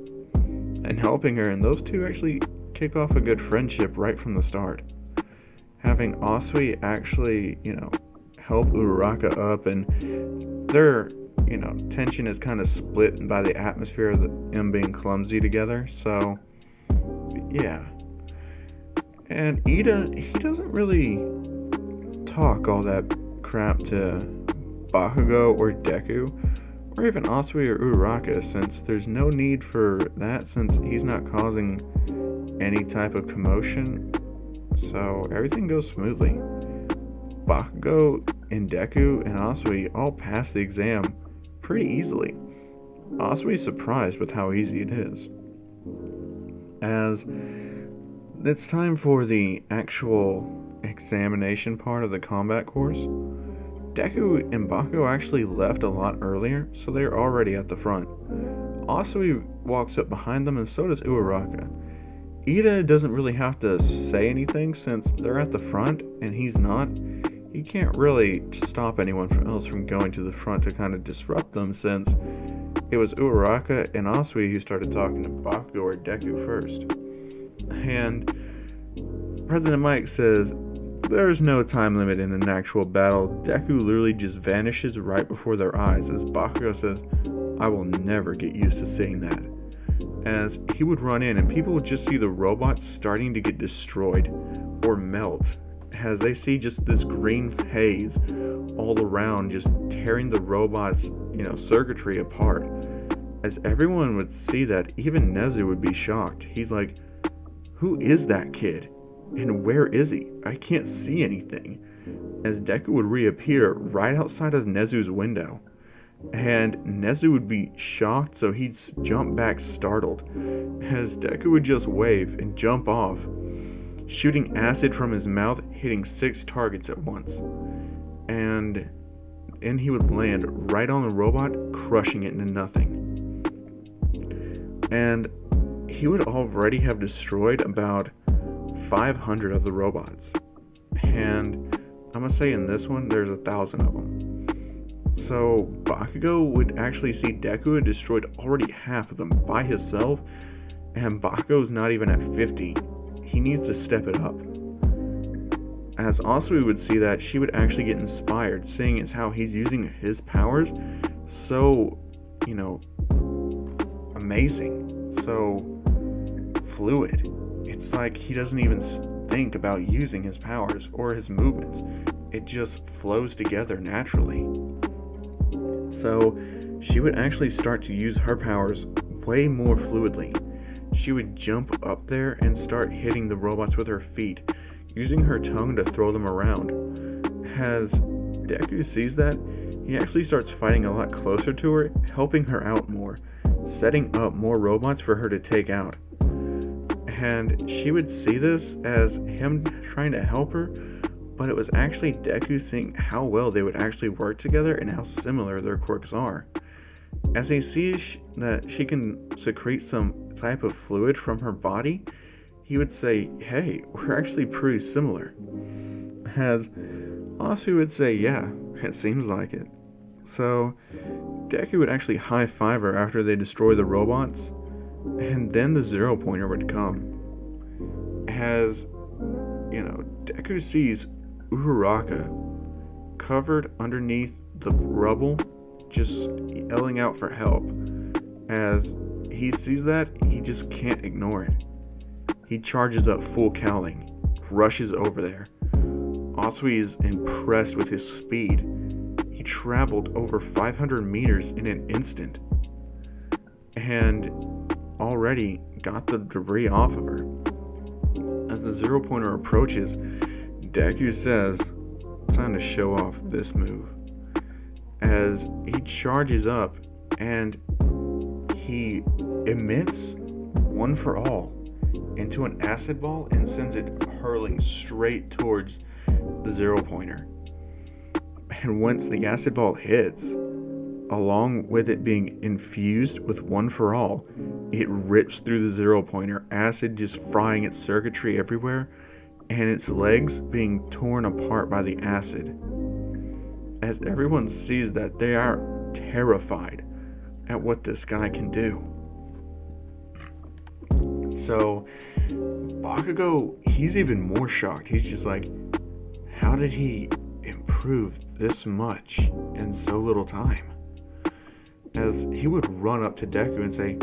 and helping her, and those two actually kick off a good friendship right from the start. Having Asui actually, help Uraraka up, and their, tension is kind of split by the atmosphere of them being clumsy together. So, yeah. And Ida, he doesn't really talk all that crap to Bakugo or Deku, or even Asui or Uraraka, since there's no need for that, since he's not causing any type of commotion. So everything goes smoothly. Bakugo and Deku and Asui all pass the exam pretty easily. Asui's surprised with how easy it is. As it's time for the actual examination part of the combat course, Deku and Bakugo actually left a lot earlier, so they're already at the front. Asui walks up behind them, and so does Uraraka. Ida doesn't really have to say anything since they're at the front and he's not. He can't really stop anyone else from going to the front to kind of disrupt them since it was Uraraka and Asui who started talking to Bakugo or Deku first. And President Mike says there's no time limit in an actual battle. Deku literally just vanishes right before their eyes as Bakugo says, I will never get used to seeing that. As he would run in and people would just see the robots starting to get destroyed or melt as they see just this green haze all around just tearing the robots, circuitry apart. As everyone would see that, even Nezu would be shocked. He's like, who is that kid? And where is he? I can't see anything. As Deku would reappear right outside of Nezu's window. And Nezu would be shocked, so he'd jump back startled. As Deku would just wave and jump off, shooting acid from his mouth, hitting 6 targets at once. And then he would land right on the robot, crushing it into nothing. And he would already have destroyed about 500 of the robots. And I'm gonna say in this one, there's 1,000 of them. So Bakugo would actually see Deku had destroyed already half of them by himself, and Bakugo's not even at 50. He needs to step it up. As Asui would see that, she would actually get inspired, seeing as how he's using his powers so, amazing, so fluid. It's like he doesn't even think about using his powers or his movements. It just flows together naturally. So she would actually start to use her powers way more fluidly. She would jump up there and start hitting the robots with her feet, using her tongue to throw them around. As Deku sees that, he actually starts fighting a lot closer to her, helping her out more, setting up more robots for her to take out. And she would see this as him trying to help her, but it was actually Deku seeing how well they would actually work together and how similar their quirks are. As he sees that she can secrete some type of fluid from her body, he would say, hey, we're actually pretty similar. As Asu would say, yeah, it seems like it. So Deku would actually high-five her after they destroy the robots, and then the zero pointer would come. As, Deku sees Uraraka covered underneath the rubble, just yelling out for help. As he sees that, he just can't ignore it. He charges up full cowling, rushes over there. Asui is impressed with his speed. He traveled over 500 meters in an instant and already got the debris off of her. As the zero pointer approaches, Deku says, time to show off this move. As he charges up and he emits one for all into an acid ball and sends it hurling straight towards the zero pointer. And once the acid ball hits, along with it being infused with one for all, it rips through the zero pointer, acid just frying its circuitry everywhere, and its legs being torn apart by the acid. As everyone sees that, they are terrified at what this guy can do. So Bakugo, he's even more shocked. He's just like, how did he improve this much in so little time? As he would run up to Deku and say,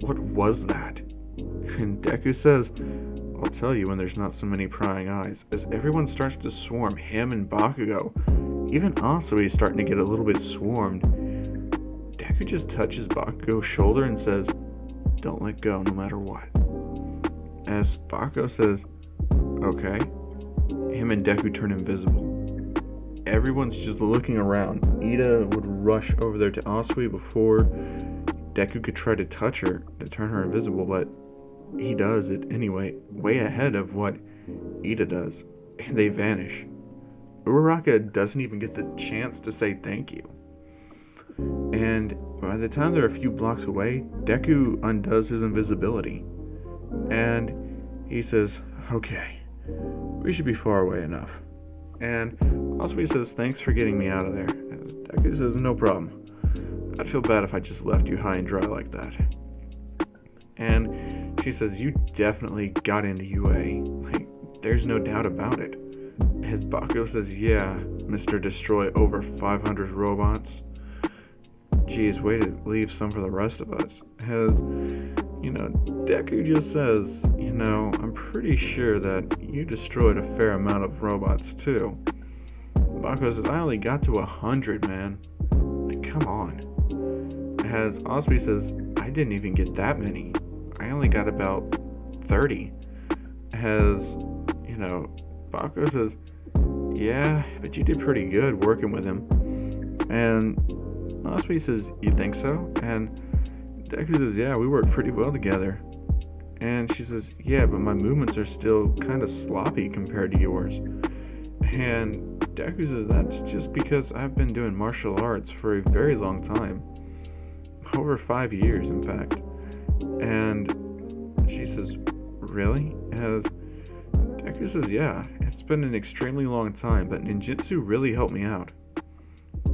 what was that? And Deku says, I'll tell you when there's not so many prying eyes. As everyone starts to swarm him and Bakugo, even Asui is starting to get a little bit swarmed. Deku just touches Bakugo's shoulder and says, don't let go no matter what. As Bakugo says, okay, him and Deku turn invisible. Everyone's just looking around. Ida would rush over there to Asui before Deku could try to touch her to turn her invisible, but he does it anyway, way ahead of what Ida does, and they vanish. Uraraka doesn't even get the chance to say thank you. And by the time they're a few blocks away, Deku undoes his invisibility. And he says, okay, we should be far away enough. And Osby says, thanks for getting me out of there. As Deku says, no problem. I'd feel bad if I just left you high and dry like that. And she says, you definitely got into UA. Like, there's no doubt about it. As Bakugo says, yeah, Mr. Destroy over 500 robots. Geez, way to leave some for the rest of us. As, Deku just says, I'm pretty sure that you destroyed a fair amount of robots too. Bakugo says, I only got to 100, man. Like, come on. As Osby says, I didn't even get that many. I only got about 30. As, Bakugo says, yeah, but you did pretty good working with him. And Osby says, you think so? And Deku says, yeah, we work pretty well together. And she says, yeah, but my movements are still kind of sloppy compared to yours. And Deku says, that's just because I've been doing martial arts for a very long time. Over 5 years, in fact. And she says, really? As Deku says, yeah, it's been an extremely long time, but ninjutsu really helped me out.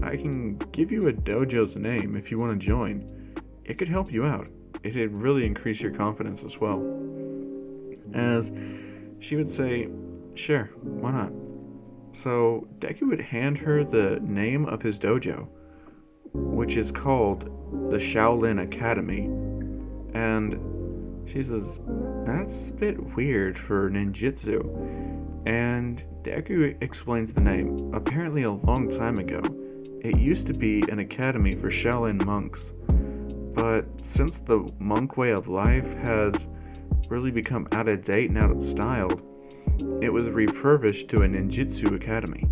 I can give you a dojo's name if you want to join. It could help you out. It'd really increase your confidence as well. As she would say, sure, why not? So Deku would hand her the name of his dojo, which is called the Shaolin Academy. And she says, that's a bit weird for ninjutsu. And Deku explains the name. Apparently a long time ago, it used to be an academy for Shaolin monks. But since the monk way of life has really become out of date and out of style, it was refurbished to a ninjutsu academy.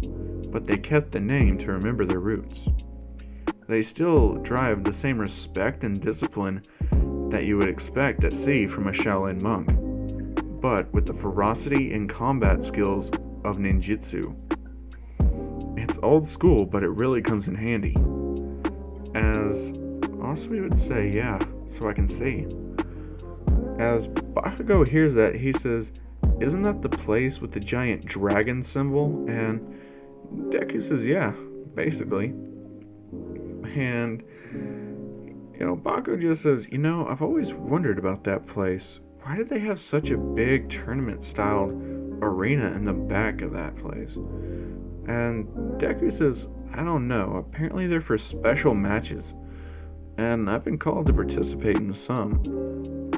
But they kept the name to remember their roots. They still drive the same respect and discipline that you would expect to see from a Shaolin monk, but with the ferocity and combat skills of ninjutsu. It's old school, but it really comes in handy. As Osui would say, yeah, so I can see. As Bakugo hears that, he says, isn't that the place with the giant dragon symbol? And Deku says, yeah, basically. And, Bakugo just says, I've always wondered about that place. Why did they have such a big tournament-styled arena in the back of that place? And Deku says, I don't know. Apparently they're for special matches. And I've been called to participate in some.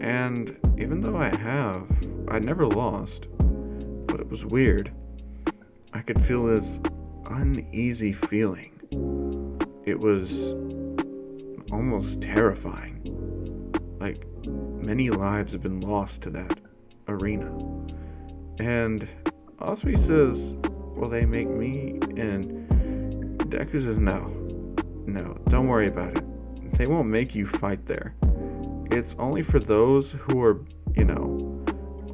And even though I never lost. But it was weird. I could feel this uneasy feeling. It was almost terrifying. Like, many lives have been lost to that arena. And Osui says, will they make me? And Deku says, no, don't worry about it. They won't make you fight there. It's only for those who are,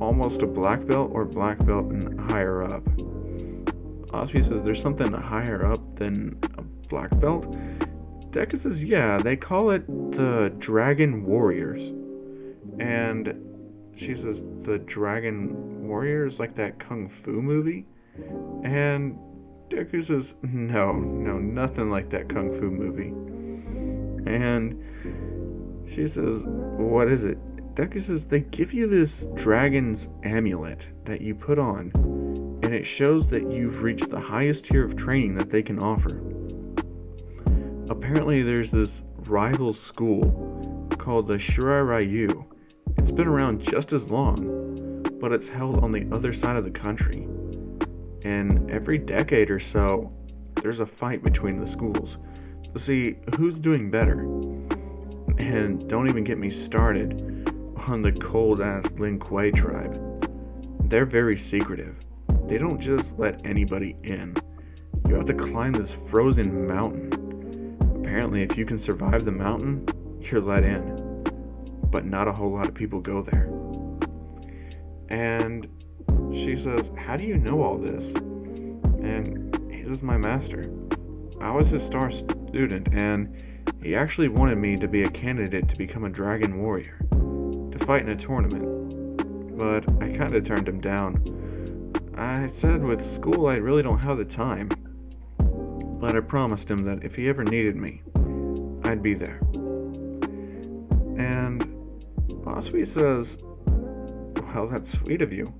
almost a black belt or black belt and higher up. Osui says, there's something higher up than a black belt? Deku says, yeah, they call it the Dragon Warriors. And she says, the Dragon Warriors, like that Kung Fu movie? And Deku says, no, nothing like that Kung Fu movie. And she says, what is it? Deku says, they give you this dragon's amulet that you put on, and it shows that you've reached the highest tier of training that they can offer. Apparently there's this rival school called the Shiraryu. It's been around just as long, but it's held on the other side of the country. And every decade or so, there's a fight between the schools to see who's doing better. And don't even get me started on the cold-ass Lin Kuei tribe. They're very secretive. They don't just let anybody in. You have to climb this frozen mountain. Apparently, if you can survive the mountain, you're let in. But not a whole lot of people go there. And she says, how do you know all this? And he says, my master. I was his star student, and he actually wanted me to be a candidate to become a dragon warrior, to fight in a tournament. but I kind of turned him down. I said with school I really don't have the time, but I promised him that if he ever needed me, I'd be there. And Osby says, well, that's sweet of you.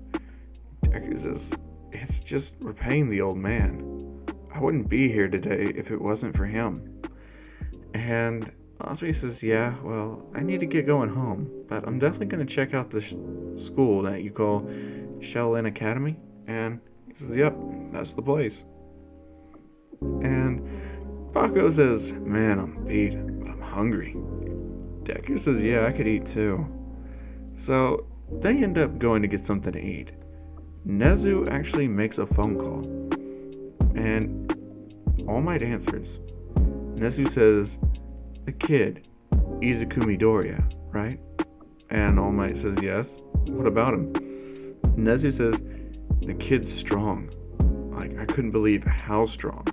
Deku says, it's just repaying the old man. I wouldn't be here today if it wasn't for him. And Osby says, yeah, well, I need to get going home, but I'm definitely going to check out the school that you call Shaolin Academy. And he says, yep, that's the place. And Bakugo says, man, I'm beat, but I'm hungry. Deku says, yeah, I could eat too. So they end up going to get something to eat. Nezu actually makes a phone call, and All Might answers. Nezu says, the kid, Izukumi Doria, right? And All Might says, yes. What about him? Nezu says, the kid's strong. Like, I couldn't believe how strong.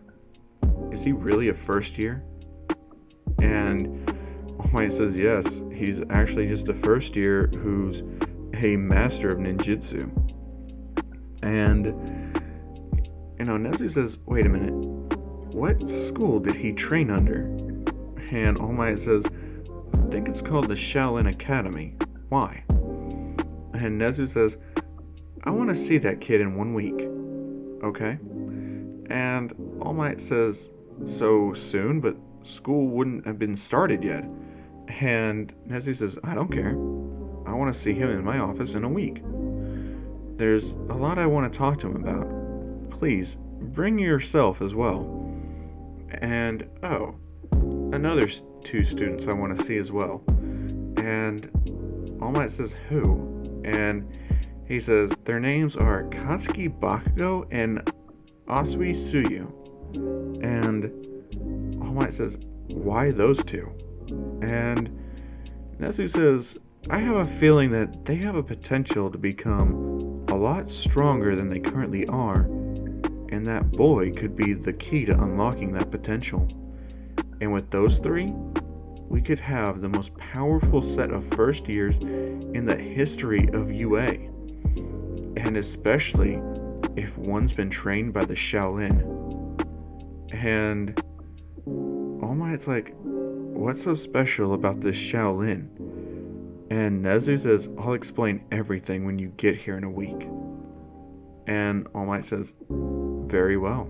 Is he really a first year? And All Might says, yes. He's actually just a first year who's a master of ninjutsu. And, Nezu says, wait a minute. What school did he train under? And All Might says, I think it's called the Shaolin Academy. Why? And Nezu says, I want to see that kid in 1 week. Okay? And All Might says, so soon, but school wouldn't have been started yet. And Nezu says, I don't care. I want to see him in my office in a week. There's a lot I want to talk to him about. Please, bring yourself as well. And, oh, another 2 students I want to see as well. And All Might says, who? And he says, their names are Katsuki Bakugo and Asui Tsuyu. And All Might says, why those 2? And Nezu says, I have a feeling that they have a potential to become a lot stronger than they currently are, and that boy could be the key to unlocking that potential. And with those 3, we could have the most powerful set of first years in the history of UA. And especially if one's been trained by the Shaolin. And All Might's like, what's so special about this Shaolin? And Nezu says, I'll explain everything when you get here in a week. And All Might says, very well.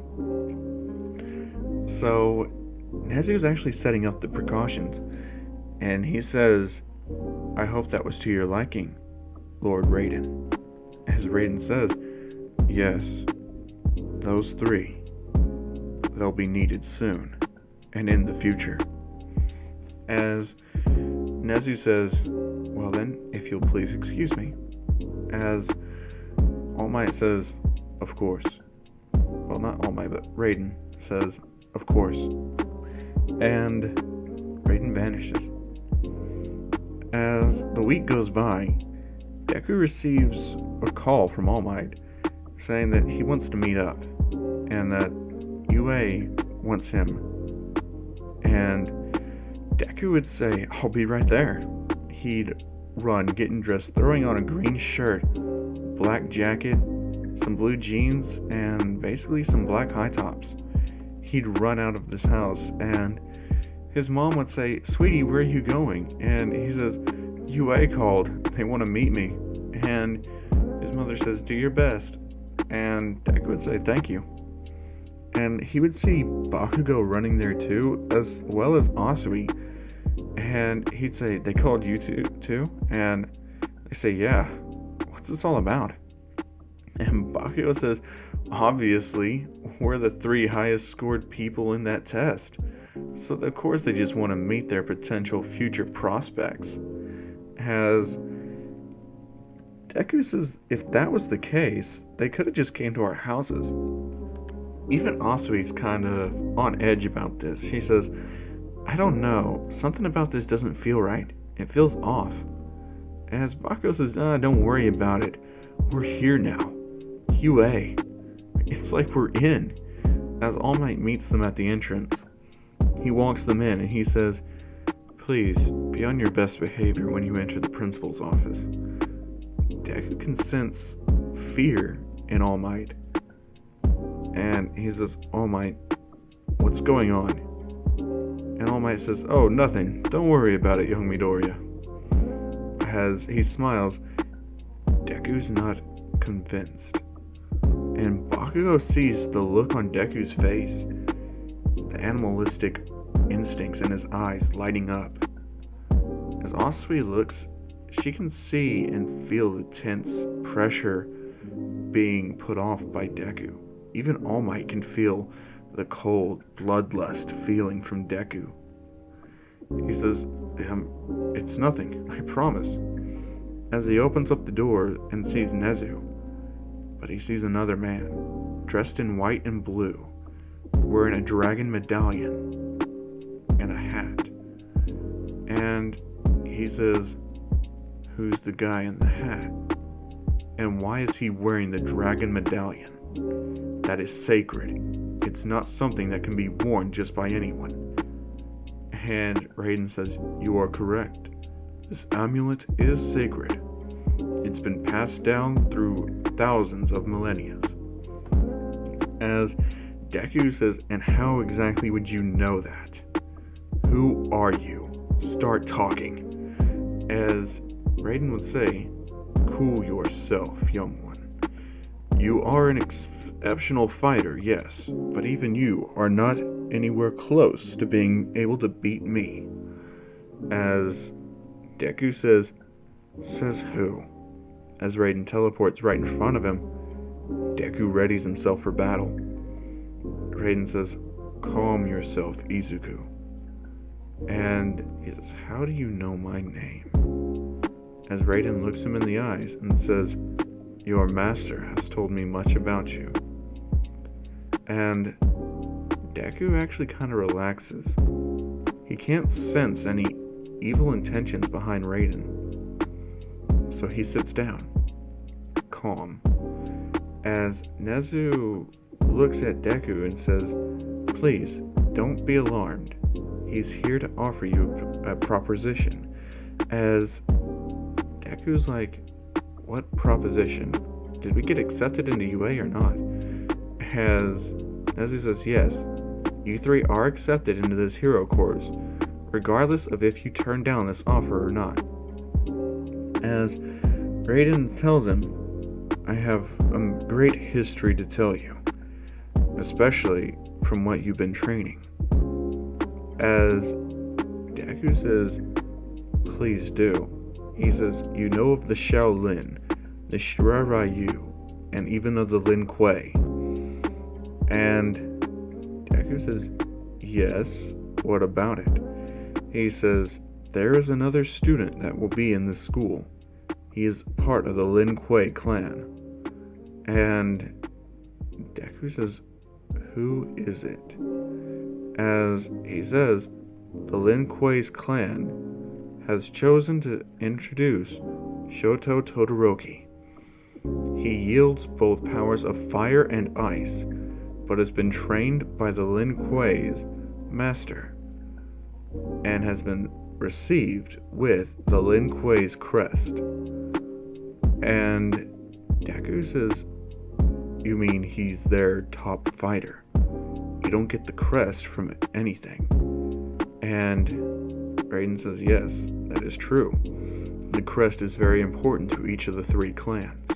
So Nezu's actually setting up the precautions. And he says, I hope that was to your liking, Lord Raiden. As Raiden says, yes, those 3, they'll be needed soon, and in the future. As Nezu says, well then, if you'll please excuse me. As All Might says, of course. Well, not All Might, but Raiden says, of course. And Raiden vanishes. As the week goes by, Deku receives a call from All Might saying that he wants to meet up and that UA wants him. And Deku would say, I'll be right there. He'd run, getting dressed, throwing on a green shirt, black jacket, some blue jeans, and basically some black high tops. He'd run out of this house, and his mom would say, sweetie, where are you going? And he says, UA called. They want to meet me. And his mother says, do your best. And Deku would say, thank you. And he would see Bakugo running there too, as well as Asui. And he'd say, they called you too? And they say, yeah. What's this all about? And Bakugo says, obviously, we're the 3 highest scored people in that test. So of course they just want to meet their potential future prospects. As Deku says, if that was the case, they could have just came to our houses. Even Asui's kind of on edge about this. She says, I don't know, something about this doesn't feel right. It feels off. As Bakugo says, don't worry about it. We're here now. UA. It's like we're in. As All Might meets them at the entrance, he walks them in and he says, please be on your best behavior when you enter the principal's office. Deku can sense fear in All Might. And he says, All Might, what's going on? And All Might says, oh, nothing. Don't worry about it, young Midoriya. As he smiles, Deku's not convinced. And Bakugo sees the look on Deku's face, the animalistic instincts in his eyes lighting up. As Asui looks, she can see and feel the tense pressure being put off by Deku. Even All Might can feel the cold, bloodlust feeling from Deku. He says, it's nothing, I promise. As he opens up the door and sees Nezu, but he sees another man, dressed in white and blue, wearing a dragon medallion and a hat. And he says, who's the guy in the hat? And why is he wearing the dragon medallion? That is sacred. It's not something that can be worn just by anyone. And Raiden says, you are correct. This amulet is sacred. It's been passed down through thousands of millennia. As Deku says, and how exactly would you know that? Who are you? Start talking. As Raiden would say, cool yourself, young one. You are an exceptional fighter, yes, but even you are not anywhere close to being able to beat me. As Deku says who? As Raiden teleports right in front of him, Deku readies himself for battle. Raiden says, calm yourself, Izuku. And he says, how do you know my name? As Raiden looks him in the eyes and says, your master has told me much about you. And Deku actually kind of relaxes. He can't sense any evil intentions behind Raiden. So he sits down, calm. As Nezu looks at Deku and says, please, don't be alarmed. He's here to offer you a proposition. As Deku's like, what proposition? Did we get accepted into UA or not? As Nezu says, yes, you three are accepted into this hero course, regardless of if you turn down this offer or not. As Raiden tells him, I have a great history to tell you, especially from what you've been training. As Deku says, please do. He says, you know of the Shaolin, the Shiraryu, and even of the Lin Kuei. And Deku says, yes, what about it? He says, there is another student that will be in this school. He is part of the Lin Kuei clan. And Deku says, who is it? As he says, the Lin Kuei's clan has chosen to introduce Shoto Todoroki. He yields both powers of fire and ice, but has been trained by the Lin Kuei's master, and has been received with the Lin Kuei's crest. And Deku says, you mean he's their top fighter? You don't get the crest from anything. And Raiden says, yes, that is true. The crest is very important to each of the three clans.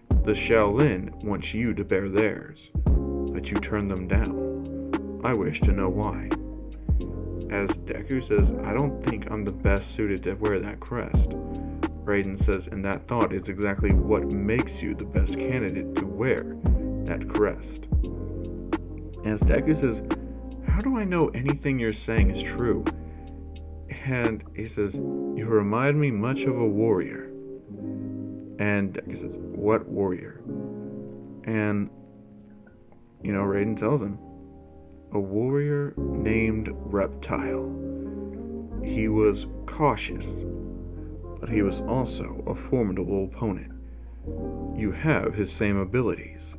The Shaolin wants you to bear theirs, but you turn them down. I wish to know why. As Deku says, I don't think I'm the best suited to wear that crest. Raiden says, and that thought is exactly what makes you the best candidate to wear that crest. As Deku says, how do I know anything you're saying is true? And he says, you remind me much of a warrior. And Deku says, what warrior? And, Raiden tells him, a warrior named Reptile. He was cautious, but he was also a formidable opponent. You have his same abilities.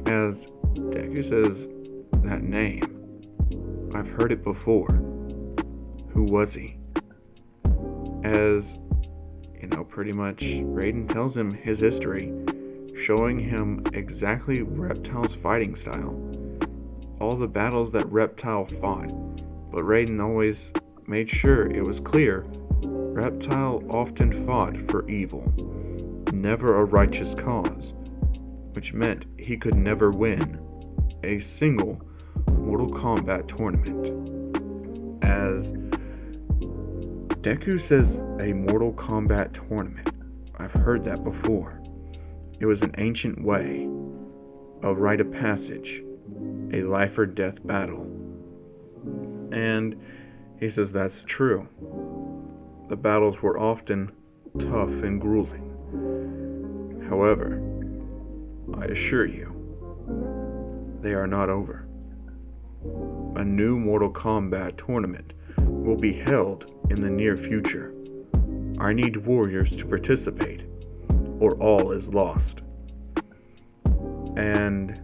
As Deku says, that name, I've heard it before. Who was he? As, pretty much Raiden tells him his history, showing him exactly Reptile's fighting style. All the battles that Reptile fought, but Raiden always made sure it was clear Reptile often fought for evil, never a righteous cause, which meant he could never win a single Mortal Kombat tournament. As Deku says a Mortal Kombat tournament, I've heard that before. It was an ancient way, a rite of passage, a life or death battle. And he says that's true. The battles were often tough and grueling. However, I assure you, they are not over. A new Mortal Kombat tournament will be held in the near future. I need warriors to participate, or all is lost. And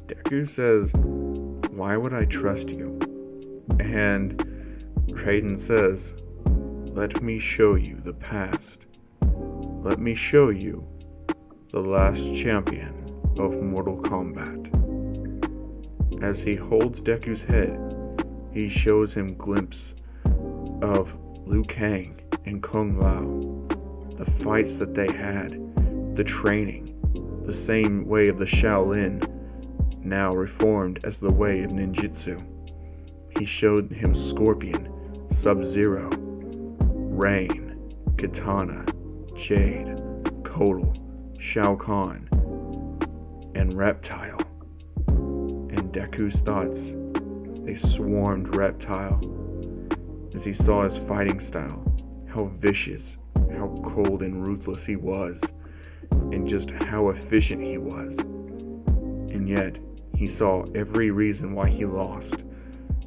Deku says, why would I trust you? And Raiden says, let me show you the past. Let me show you the last champion of Mortal Kombat. As he holds Deku's head, he shows him glimpses of Liu Kang and Kung Lao, the fights that they had, the training, the same way of the Shaolin, now reformed as the way of ninjutsu. He showed him Scorpion, Sub-Zero, Rain, Katana, Jade, Kotal, Shao Kahn, and Reptile. And Deku's thoughts, they swarmed Reptile as he saw his fighting style, how vicious, how cold and ruthless he was, and just how efficient he was. And yet, he saw every reason why he lost.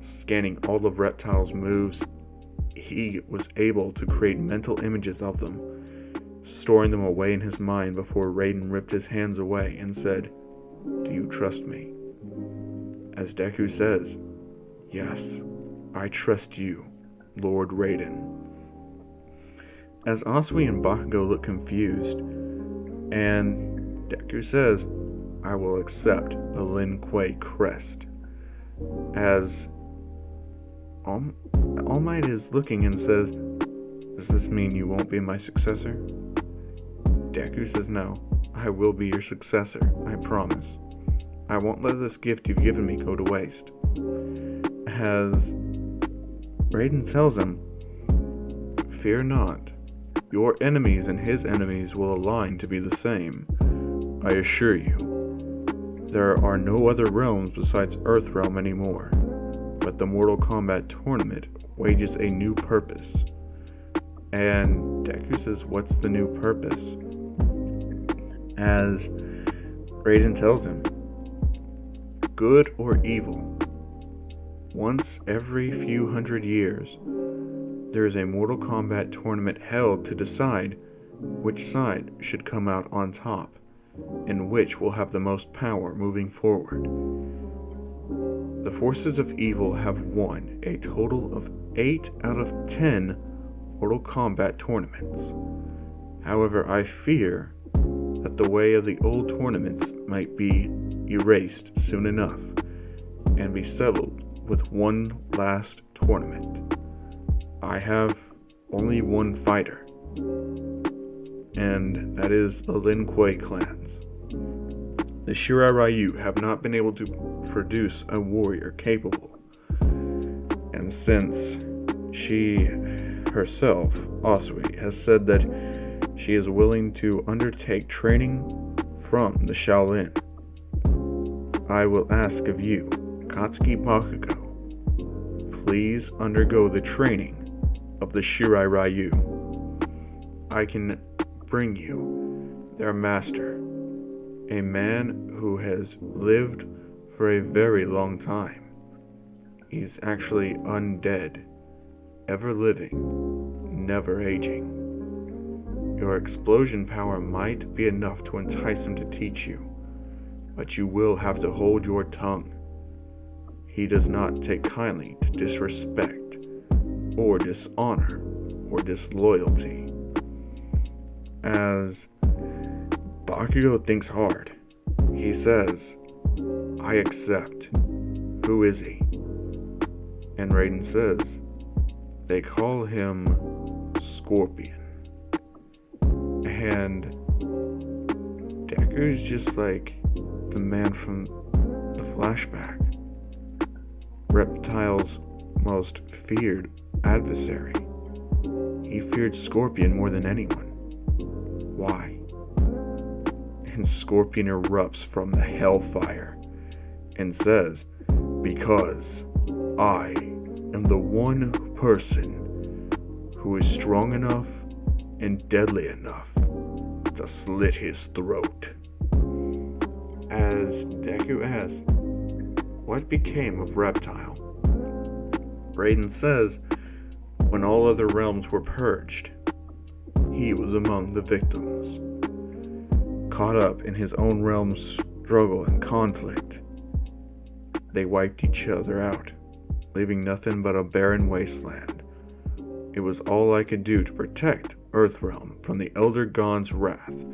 Scanning all of Reptile's moves, he was able to create mental images of them, storing them away in his mind before Raiden ripped his hands away and said, do you trust me? As Deku says, yes, I trust you, Lord Raiden. As Asui and Bakugo look confused, and Deku says, I will accept the Lin Kuei crest. As All Might is looking and says, does this mean you won't be my successor? Deku says, no, I will be your successor, I promise. I won't let this gift you've given me go to waste. As Raiden tells him, fear not, your enemies and his enemies will align to be the same. I assure you, there are no other realms besides Earthrealm anymore, but the Mortal Kombat tournament wages a new purpose. And Deku says, what's the new purpose? As Raiden tells him, good or evil, once every few hundred years, there is a Mortal Kombat tournament held to decide which side should come out on top, and which will have the most power moving forward. The forces of evil have won a total of 8 out of 10 Mortal Kombat tournaments. However, I fear that the way of the old tournaments might be erased soon enough and be settled with one last tournament. I have only one fighter, and that is the Lin Kuei clans. The Shirai Ryu have not been able to produce a warrior capable, and since she herself, Asui, has said that she is willing to undertake training from the Shaolin, I will ask of you, Katsuki Bakugo, please undergo the training of the Shirai Ryu. I can bring you their master, a man who has lived for a very long time. He's actually undead, ever living, never aging. Your explosion power might be enough to entice him to teach you, but you will have to hold your tongue. He does not take kindly to disrespect, or dishonor, or disloyalty. As Bakugo thinks hard, he says, "I accept. Who is he?" And Raiden says, "They call him Scorpion." And Deku's just like the man from the flashback. Reptile's most feared adversary. He feared Scorpion more than anyone. Why? And Scorpion erupts from the hellfire and says, "Because I am the one person who is strong enough and deadly enough to slit his throat." As Deku asks, "What became of Reptile?" Raiden says, "When all other realms were purged, he was among the victims. Caught up in his own realm's struggle and conflict, they wiped each other out, leaving nothing but a barren wasteland. It was all I could do to protect Earthrealm from the Elder God's wrath,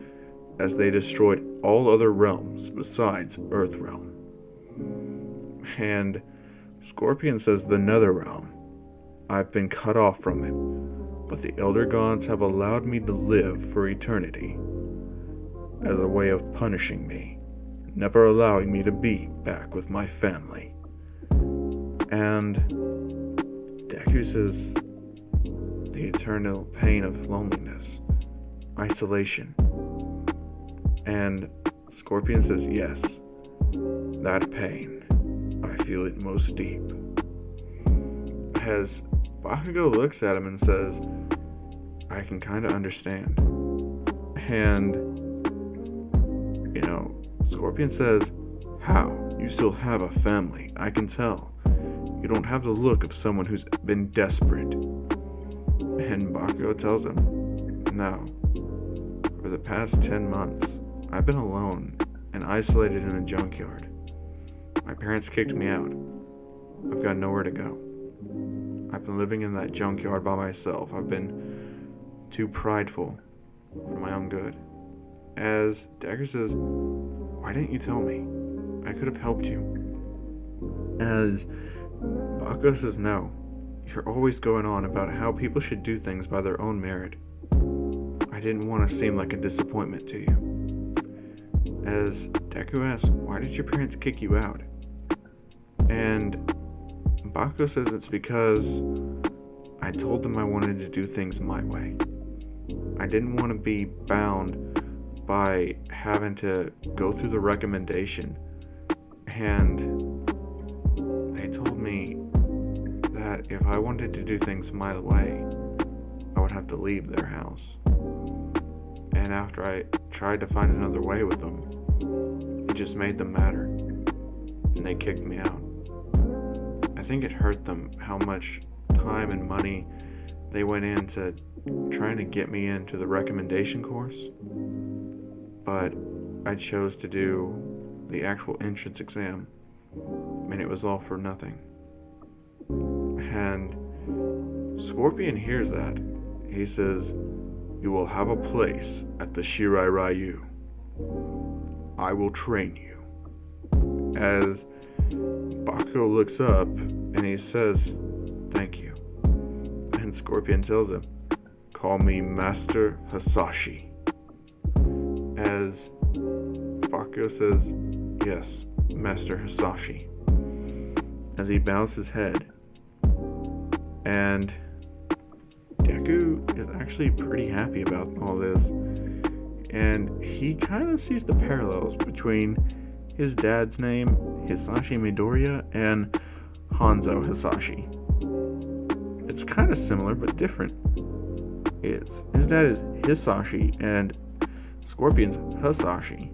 as they destroyed all other realms besides Earthrealm." And Scorpion says, "The Netherrealm, I've been cut off from it, but the Elder Gods have allowed me to live for eternity, as a way of punishing me, never allowing me to be back with my family." And Deku says, "The eternal pain of loneliness, isolation." And Scorpion says, "Yes, that pain, I feel it most deep." As Bakugo looks at him and says, "I can kind of understand." And, Scorpion says, "How? You still have a family, I can tell. You don't have the look of someone who's been desperate." And Bakugo tells him, "No. For the past 10 months, I've been alone and isolated in a junkyard. My parents kicked me out. I've got nowhere to go. I've been living in that junkyard by myself. I've been too prideful for my own good." As Deku says, "Why didn't you tell me? I could have helped you." As Bakugo says, "No. You're always going on about how people should do things by their own merit. I didn't want to seem like a disappointment to you." As Deku asks, "Why did your parents kick you out?" And Bakugo says, "It's because I told them I wanted to do things my way. I didn't want to be bound by having to go through the recommendation. And they told me that if I wanted to do things my way, I would have to leave their house. And after I tried to find another way with them, it just made them madder, and they kicked me out. I think it hurt them how much time and money they went into trying to get me into the recommendation course, but I chose to do the actual entrance exam, and it was all for nothing." And Scorpion hears that. He says, "You will have a place at the Shirai Ryu. I will train you." As Bakugo looks up and he says, "Thank you." And Scorpion tells him, "Call me Master Hasashi." As Bakugo says, "Yes, Master Hasashi." As he bows his head. And Deku is actually pretty happy about all this. And he kind of sees the parallels between his dad's name, Hisashi Midoriya, and Hanzo Hasashi. It's kind of similar, but different. His dad is Hisashi, and Scorpion's Hasashi.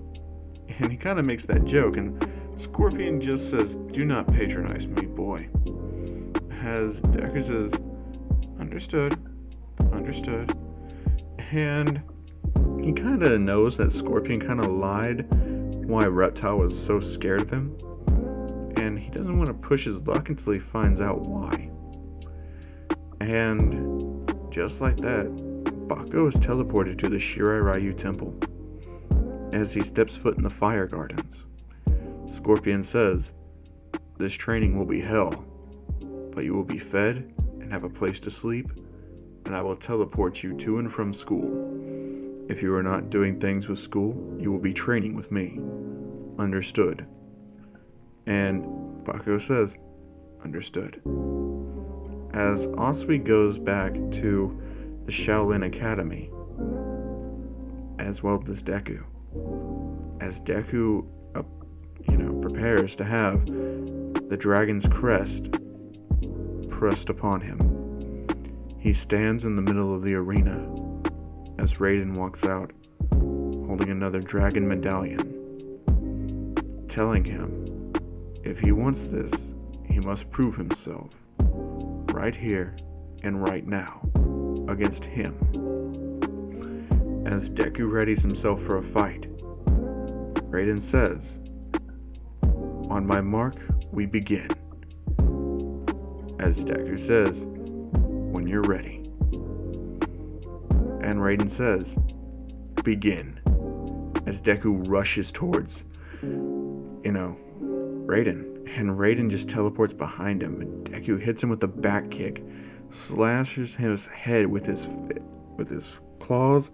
And he kind of makes that joke, and Scorpion just says, "Do not patronize me, boy." As Deku says, Understood. And he kind of knows that Scorpion kind of lied why Reptile was so scared of him. And he doesn't want to push his luck until he finds out why. And just like that, Bakugo is teleported to the Shirai Ryu Temple. As he steps foot in the Fire Gardens, Scorpion says, "This training will be hell, but you will be fed and have a place to sleep, and I will teleport you to and from school. If you are not doing things with school, you will be training with me. Understood?" And Bakugo says, "Understood." As Asui goes back to the Shaolin Academy, as well as Deku. As Deku, prepares to have the dragon's crest pressed upon him, he stands in the middle of the arena as Raiden walks out, holding another dragon medallion, telling him if he wants this, he must prove himself right here and right now against him. As Deku readies himself for a fight, Raiden says, "On my mark, we begin." As Deku says, "When you're ready." And Raiden says, "Begin." As Deku rushes towards, Raiden. And Raiden just teleports behind him, and Deku hits him with a back kick, slashes his head with his claws,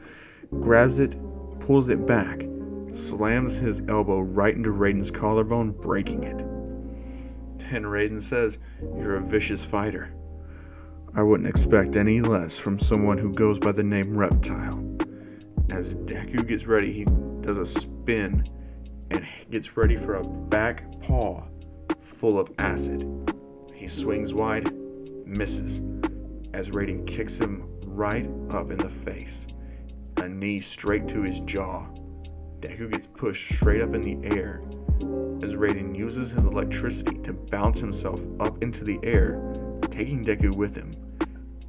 grabs it, pulls it back, slams his elbow right into Raiden's collarbone, breaking it. And Raiden says, "You're a vicious fighter. I wouldn't expect any less from someone who goes by the name Reptile." As Deku gets ready, he does a spin and gets ready for a back paw full of acid. He swings wide, misses, as Raiden kicks him right up in the face. A knee straight to his jaw. Deku gets pushed straight up in the air as Raiden uses his electricity to bounce himself up into the air, taking Deku with him,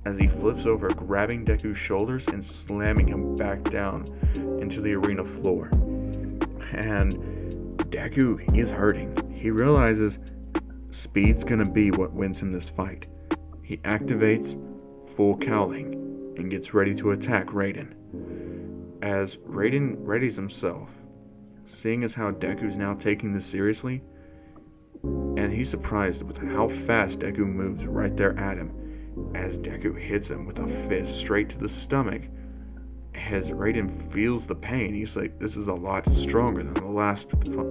as he flips over, grabbing Deku's shoulders and slamming him back down into the arena floor. And Deku is hurting. He realizes speed's gonna be what wins him this fight. He activates full cowling and gets ready to attack Raiden. As Raiden readies himself, seeing as how Deku's now taking this seriously, and he's surprised with how fast Deku moves right there at him, as Deku hits him with a fist straight to the stomach. As Raiden feels the pain, he's like, this is a lot stronger than the last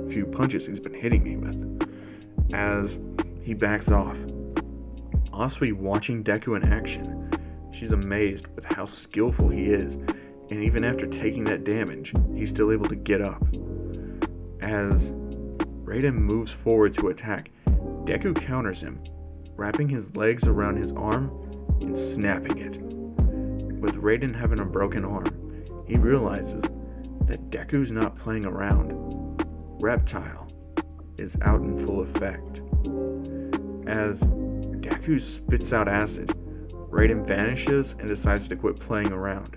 few punches he's been hitting me with. As he backs off, Asui watching Deku in action, she's amazed with how skillful he is, and even after taking that damage, he's still able to get up. As Raiden moves forward to attack, Deku counters him, wrapping his legs around his arm and snapping it. With Raiden having a broken arm, he realizes that Deku's not playing around. Reptile is out in full effect. As Deku spits out acid, Raiden vanishes and decides to quit playing around.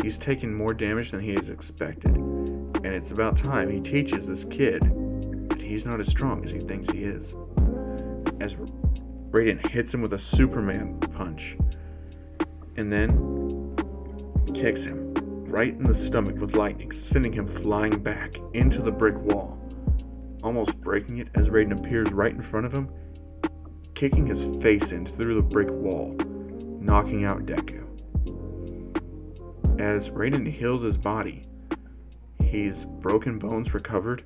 He's taken more damage than he has expected, and it's about time he teaches this kid that he's not as strong as he thinks he is. As Raiden hits him with a Superman punch, and then kicks him right in the stomach with lightning, sending him flying back into the brick wall, almost breaking it as Raiden appears right in front of him, kicking his face in through the brick wall, knocking out Deku. As Raiden heals his body, his broken bones recovered,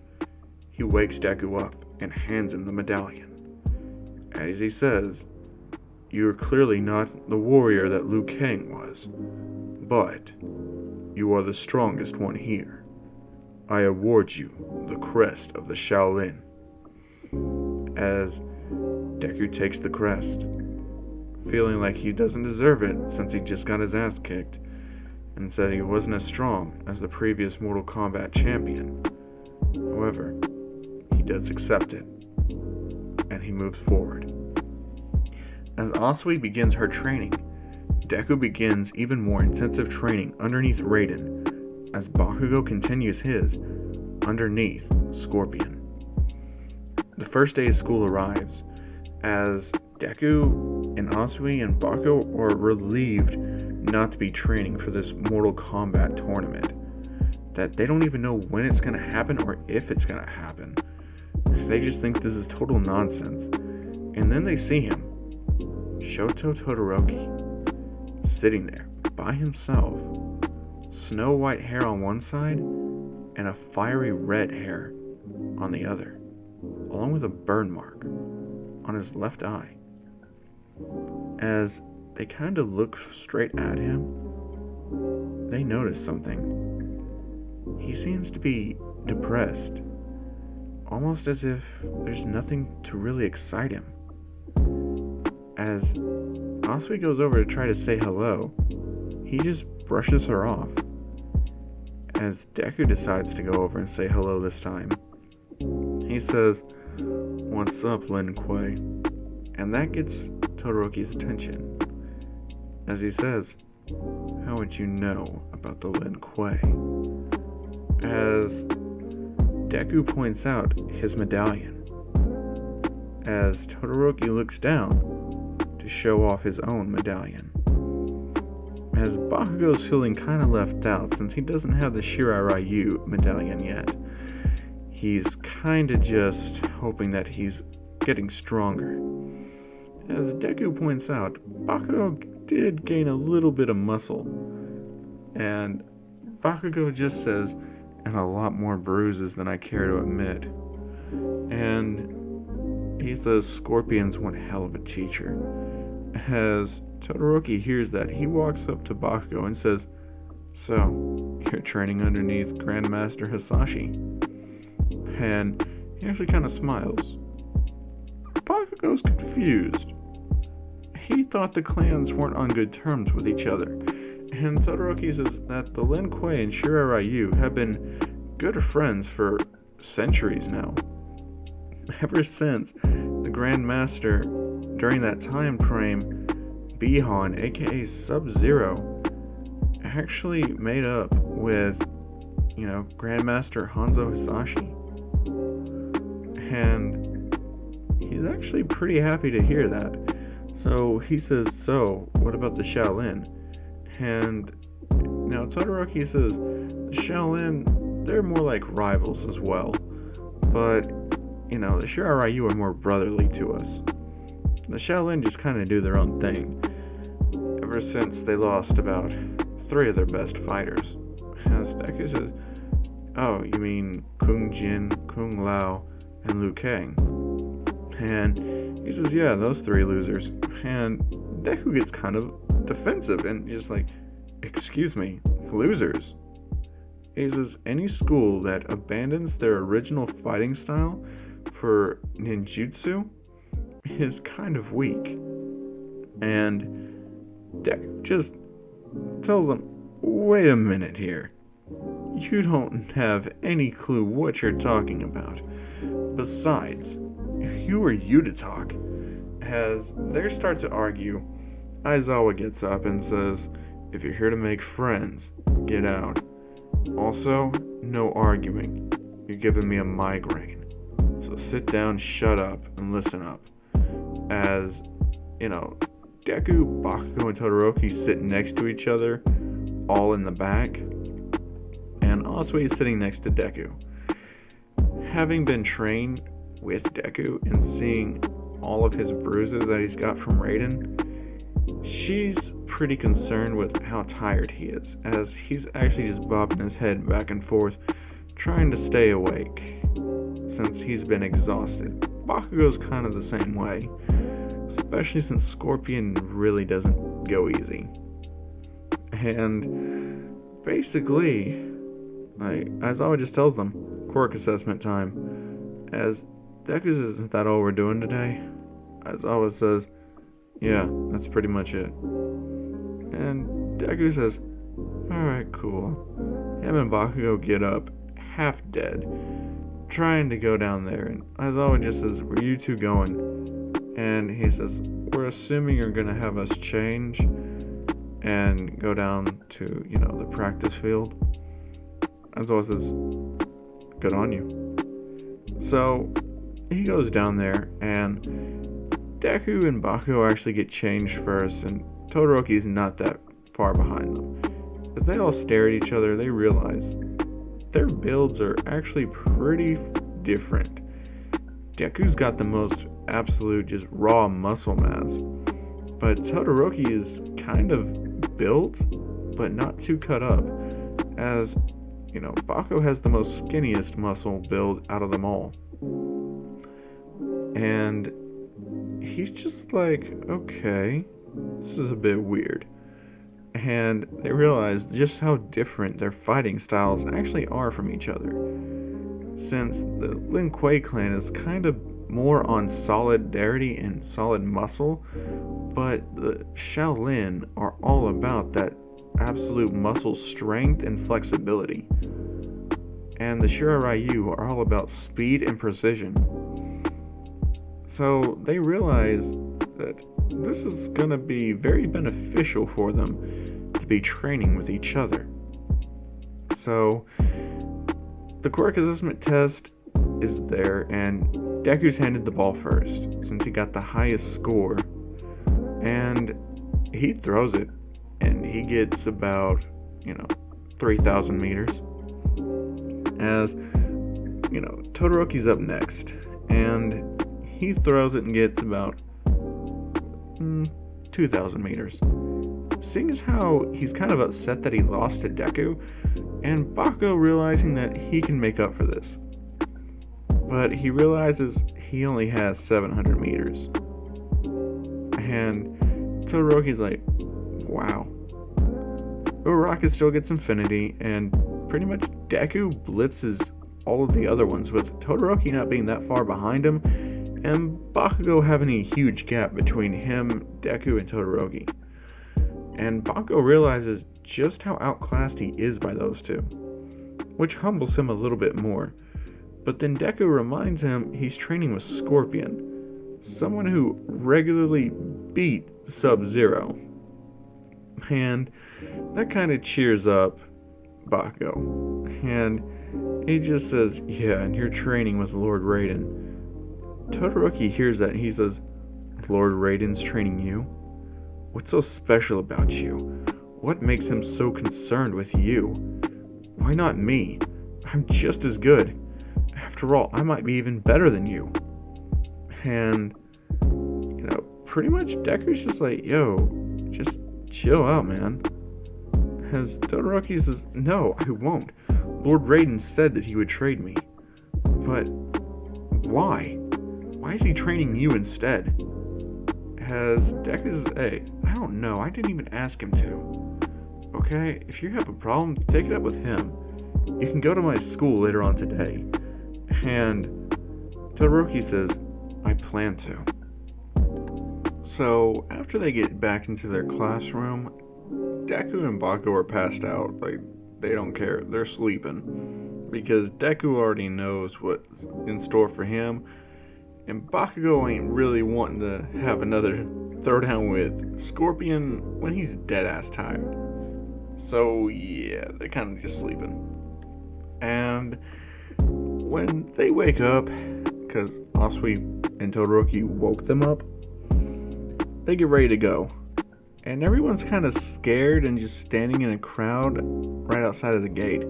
he wakes Deku up and hands him the medallion. As he says, "You are clearly not the warrior that Liu Kang was, but you are the strongest one here. I award you the crest of the Shaolin." As Deku takes the crest, feeling like he doesn't deserve it since he just got his ass kicked, and said he wasn't as strong as the previous Mortal Kombat champion. However, he does accept it, and he moves forward. As Asui begins her training, Deku begins even more intensive training underneath Raiden, as Bakugo continues his underneath Scorpion. The first day of school arrives, as Deku and Asui and Bakugo are relieved not to be training for this Mortal Kombat tournament. That they don't even know when it's going to happen or if it's going to happen. They just think this is total nonsense. And then they see him, Shoto Todoroki, sitting there by himself, snow white hair on one side and a fiery red hair on the other, along with a burn mark on his left eye. As they kind of look straight at him, they notice something. He seems to be depressed, almost as if there's nothing to really excite him. As Asui goes over to try to say hello, he just brushes her off. As Deku decides to go over and say hello this time, he says, "What's up, Lin Kuei?" And that gets Todoroki's attention, as he says, "How would you know about the Lin Kuei?" As Deku points out his medallion, as Todoroki looks down to show off his own medallion. As Bakugo's feeling kind of left out since he doesn't have the Shiraryu medallion yet. He's kind of just hoping that he's getting stronger. As Deku points out, Bakugo did gain a little bit of muscle. And Bakugo just says, "and a lot more bruises than I care to admit." And he says Scorpion's one hell of a teacher. As Todoroki hears that, he walks up to Bakugo and says, "So, you're training underneath Grandmaster Hisashi?" And he actually kind of smiles. Bakugo's confused. He thought the clans weren't on good terms with each other. And Todoroki says that the Lin Kuei and Shiraryu have been good friends for centuries now. Ever since the Grandmaster, during that time frame, Bihan, aka Sub-Zero, actually made up with, Grandmaster Hanzo Hisashi. And he's actually pretty happy to hear that. So he says, "So, what about the Shaolin?" And now Todoroki says, "The Shaolin, they're more like rivals as well. But, the Shiraryu are more brotherly to us. The Shaolin just kind of do their own thing. Ever since they lost about 3 of their best fighters." As Deku says, "Oh, you mean Kung Jin, Kung Lao, and Liu Kang?" And he says, "Yeah, those 3 losers." And Deku gets kind of defensive and just like, "Excuse me, losers?" He says, "Any school that abandons their original fighting style for ninjutsu is kind of weak." And Deku just tells him, "Wait a minute here. You don't have any clue what you're talking about. Besides, who are you to talk?" As they start to argue, Aizawa gets up and says, "If you're here to make friends, get out. Also, no arguing. You're giving me a migraine. So sit down, shut up, and listen up." As, Deku, Bakugo, and Todoroki sit next to each other, all in the back, and Asui is sitting next to Deku. Having been trained with Deku and seeing all of his bruises that he's got from Raiden, she's pretty concerned with how tired he is, as he's actually just bobbing his head back and forth, trying to stay awake, since he's been exhausted. Bakugo's kind of the same way, especially since Scorpion really doesn't go easy. And basically, Aizawa just tells them, "Quirk assessment time." As Deku says, "Isn't that all we're doing today?" Aizawa says, "Yeah, that's pretty much it." And Deku says, "Alright, cool." Him and Bakugo get up, half dead, trying to go down there, and Aizawa just says, "Where you two going?" And he says, "We're assuming you're gonna have us change and go down to, the practice field." Aizawa says, "Good on you." So he goes down there, and Deku and Bakugo actually get changed first, and Todoroki's not that far behind them. As they all stare at each other, they realize their builds are actually pretty different. Deku's got the most absolute just raw muscle mass, but Todoroki is kind of built, but not too cut up, as, Bako has the most skinniest muscle build out of them all. And he's just like, okay, this is a bit weird. And they realize just how different their fighting styles actually are from each other. Since the Lin Kuei clan is kind of more on solidarity and solid muscle, but the Shaolin are all about that absolute muscle strength and flexibility. And the Shiraryu are all about speed and precision. So they realize that this is going to be very beneficial for them to be training with each other. So the Quirk assessment test is there, and Deku's handed the ball first, since he got the highest score. And he throws it, and he gets about, 3,000 meters. As, Todoroki's up next, and he throws it and gets about 2,000 meters. Seeing as how he's kind of upset that he lost to Deku, and Bako realizing that he can make up for this. But he realizes he only has 700 meters. And Todoroki's like, wow. Uraraka still gets Infinity, and pretty much Deku blitzes all of the other ones, with Todoroki not being that far behind him, and Bakugo having a huge gap between him, Deku, and Todoroki. And Bako realizes just how outclassed he is by those two, which humbles him a little bit more. But then Deku reminds him he's training with Scorpion, someone who regularly beat Sub-Zero. And that kind of cheers up Bako. And he just says, yeah, and you're training with Lord Raiden. Todoroki hears that and he says, Lord Raiden's training you? What's so special about you? What makes him so concerned with you? Why not me? I'm just as good. After all, I might be even better than you. And, pretty much Deku's just like, yo, just chill out, man. As Todoroki says, no, I won't. Lord Raiden said that he would trade me. But why? Why is he training you instead? As Deku says, hey, I don't know. I didn't even ask him to. Okay, if you have a problem, take it up with him. You can go to my school later on today. And Todoroki says, I plan to. So, after they get back into their classroom, Deku and Bako are passed out. Like, they don't care. They're sleeping. Because Deku already knows what's in store for him. And Bakugo ain't really wanting to have another throwdown with Scorpion when he's dead-ass tired. So, yeah, they're kind of just sleeping. And when they wake up, because Asui and Todoroki woke them up, they get ready to go. And everyone's kind of scared and just standing in a crowd right outside of the gate.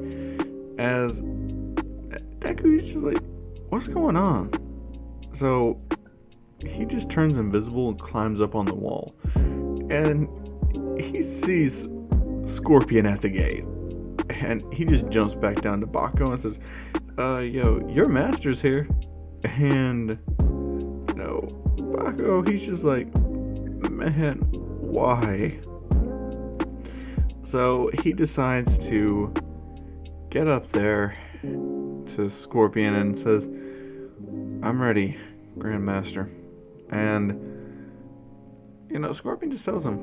As Deku is just like, what's going on? So he just turns invisible and climbs up on the wall. And he sees Scorpion at the gate. And he just jumps back down to Bako and says, yo, your master's here. And, Bako, he's just like, man, why? So he decides to get up there to Scorpion and says, I'm ready, Grandmaster. And, Scorpion just tells him,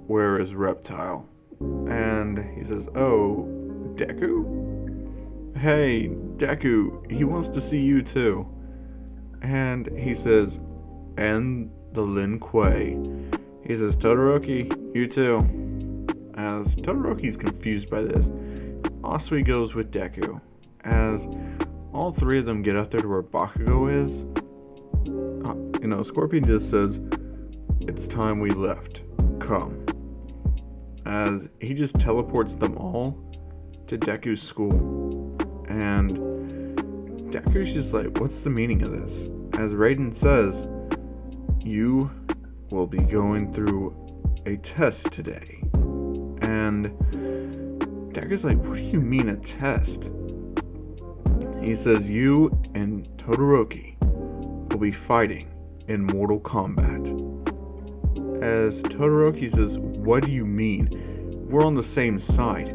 where is Reptile? And he says, oh, Deku? Hey, Deku, he wants to see you too. And he says, and the Lin Kuei. He says, Todoroki, you too. As Todoroki's confused by this, Asui goes with Deku. As all three of them get up there to where Bakugo is, Scorpion just says, it's time we left. Come. as he just teleports them all to Deku's school. And Deku's just like, what's the meaning of this? As Raiden says, you will be going through a test today. And Deku's like, what do you mean a test? He says, you and Todoroki will be fighting in Mortal Kombat. As Todoroki says, what do you mean? We're on the same side.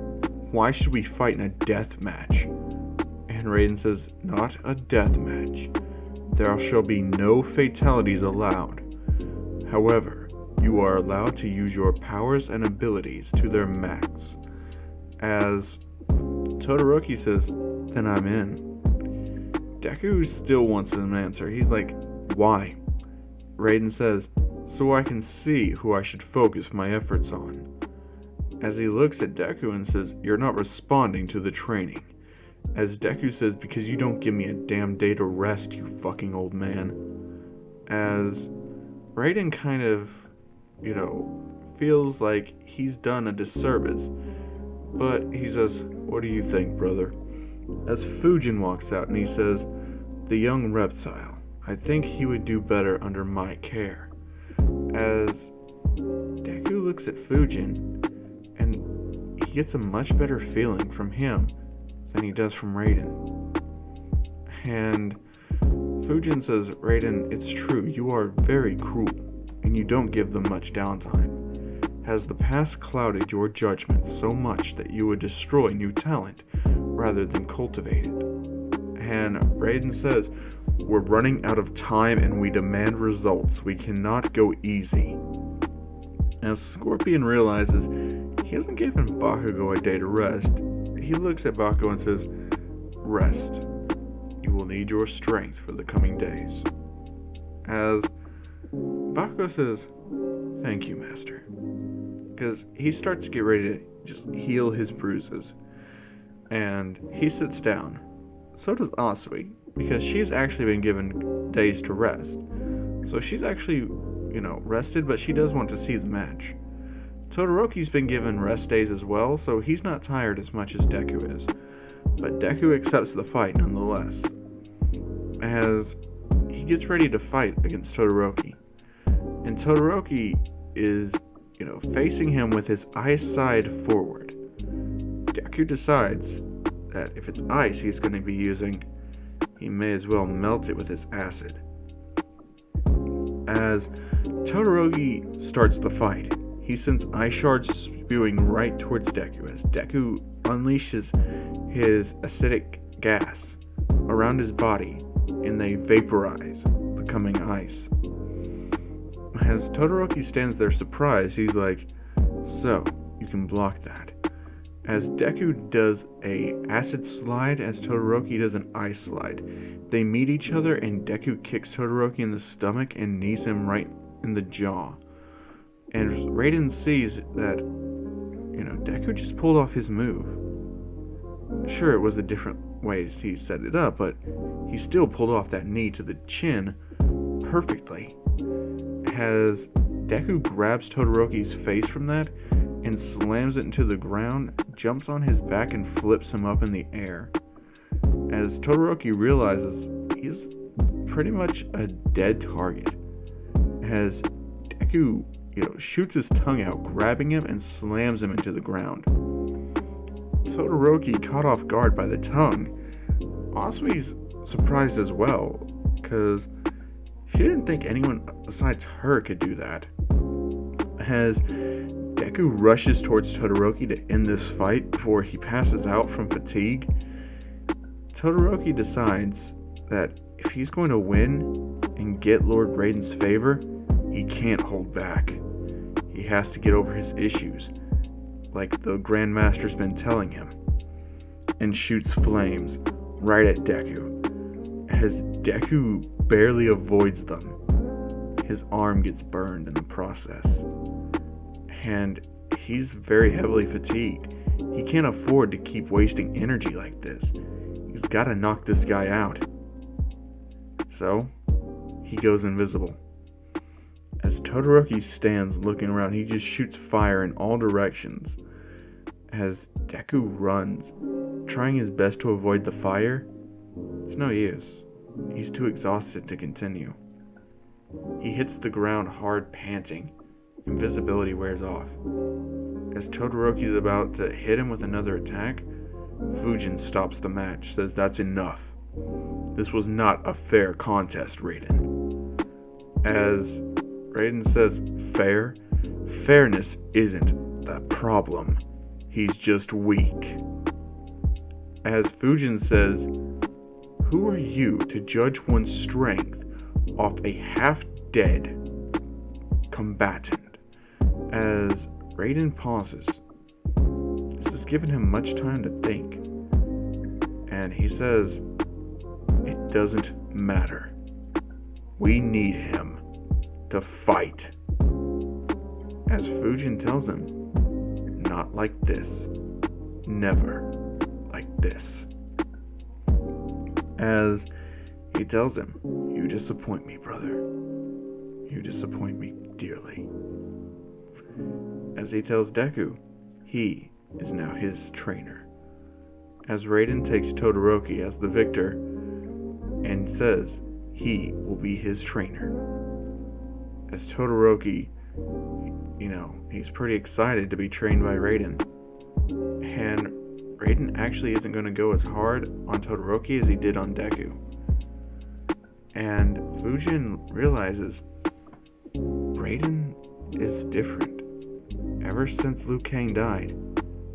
Why should we fight in a death match? And Raiden says, not a death match. There shall be no fatalities allowed. However, you are allowed to use your powers and abilities to their max. As Todoroki says, then I'm in. Deku still wants an answer. He's like, why? Raiden says, so I can see who I should focus my efforts on. As he looks at Deku and says, you're not responding to the training. As Deku says, because you don't give me a damn day to rest, you fucking old man. As Raiden kind of, feels like he's done a disservice. But he says, what do you think, brother? As Fujin walks out and he says, the young Reptile, I think he would do better under my care. As Deku looks at Fujin, and he gets a much better feeling from him than he does from Raiden. And Fujin says, Raiden, it's true, you are very cruel, and you don't give them much downtime. Has the past clouded your judgment so much that you would destroy new talent rather than cultivate it? And Raiden says, we're running out of time and we demand results. We cannot go easy. As Scorpion realizes he hasn't given Bakugo a day to rest, he looks at Bakugo and says, rest. You will need your strength for the coming days. As Bakugo says, thank you, Master. Because he starts to get ready to just heal his bruises. And he sits down. So does Asui, because she's actually been given days to rest. So she's actually, rested, but she does want to see the match. Todoroki's been given rest days as well, so he's not tired as much as Deku is. But Deku accepts the fight nonetheless. As he gets ready to fight against Todoroki. And Todoroki is, facing him with his ice side forward. Deku decides that if it's ice he's going to be using, he may as well melt it with his acid. As Todoroki starts the fight, he sends ice shards spewing right towards Deku as Deku unleashes his acidic gas around his body and they vaporize, becoming ice. As Todoroki stands there surprised, he's like, so, you can block that. As Deku does a acid slide as Todoroki does an ice slide. They meet each other and Deku kicks Todoroki in the stomach and knees him right in the jaw. And Raiden sees that, Deku just pulled off his move. Sure, it was a different way he set it up, but he still pulled off that knee to the chin perfectly. As Deku grabs Todoroki's face from that and slams it into the ground, jumps on his back and flips him up in the air. As Todoroki realizes he's pretty much a dead target. As Deku, shoots his tongue out, grabbing him and slams him into the ground. Todoroki, caught off guard by the tongue. Asui's surprised as well, because she didn't think anyone besides her could do that. As Deku rushes towards Todoroki to end this fight before he passes out from fatigue, Todoroki decides that if he's going to win and get Lord Raiden's favor, he can't hold back. He has to get over his issues, like the Grand Master's been telling him, and shoots flames right at Deku. As Deku barely avoids them, his arm gets burned in the process. And he's very heavily fatigued. He can't afford to keep wasting energy like this. He's got to knock this guy out. So, he goes invisible. As As Todoroki stands looking around, he just shoots fire in all directions. As Deku runs, trying his best to avoid the fire, it's no use. He's too exhausted to continue. He hits the ground hard, panting. Invisibility wears off. As Todoroki's about to hit him with another attack, Fujin stops the match, says that's enough. This was not a fair contest, Raiden. As Raiden says, fair? Fairness isn't the problem. He's just weak. As Fujin says, who are you to judge one's strength off a half-dead combatant? As Raiden pauses, this has given him much time to think, and he says, it doesn't matter. We need him to fight. As Fujin tells him, not like this. Never like this. As he tells him, you disappoint me, brother. You disappoint me dearly. As he tells Deku, he is now his trainer. As Raiden takes Todoroki as the victor and says he will be his trainer. As Todoroki, he's pretty excited to be trained by Raiden. And Raiden actually isn't going to go as hard on Todoroki as he did on Deku. And Fujin realizes Raiden is different. Ever since Liu Kang died,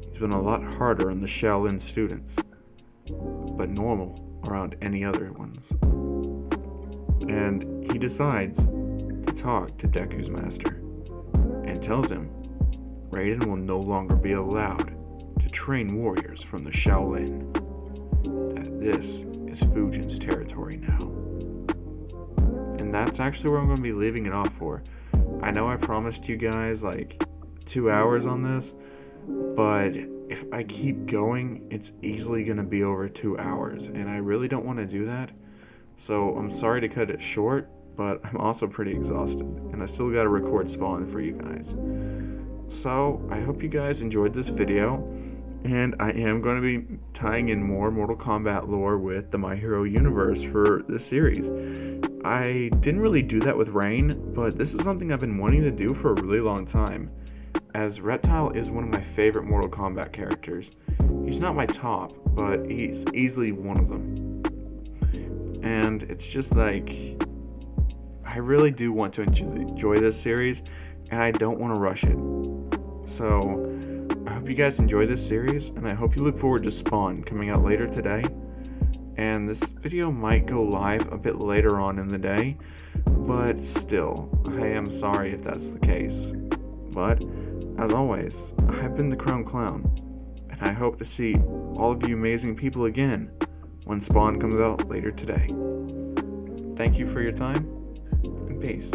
he's been a lot harder on the Shaolin students, but normal around any other ones. And he decides to talk to Deku's master and tells him Raiden will no longer be allowed to train warriors from the Shaolin. That this is Fujin's territory now. And that's actually where I'm going to be leaving it off for. I know I promised you guys like 2 hours on this, but if I keep going, it's easily going to be over 2 hours, and I really don't want to do that. So I'm sorry to cut it short, but I'm also pretty exhausted, and I still got to record Spawn for you guys. So I hope you guys enjoyed this video, and I am going to be tying in more Mortal Kombat lore with the My Hero universe for this series. I didn't really do that with Rain, but this is something I've been wanting to do for a really long time, as Reptile is one of my favorite Mortal Kombat characters. He's not my top, but he's easily one of them. And it's just like, I really do want to enjoy this series, and I don't want to rush it. So, I hope you guys enjoy this series, and I hope you look forward to Spawn coming out later today. And this video might go live a bit later on in the day, but still, I am sorry if that's the case. But, as always, I've been the Chrome Clown, and I hope to see all of you amazing people again when Spawn comes out later today. Thank you for your time, and peace.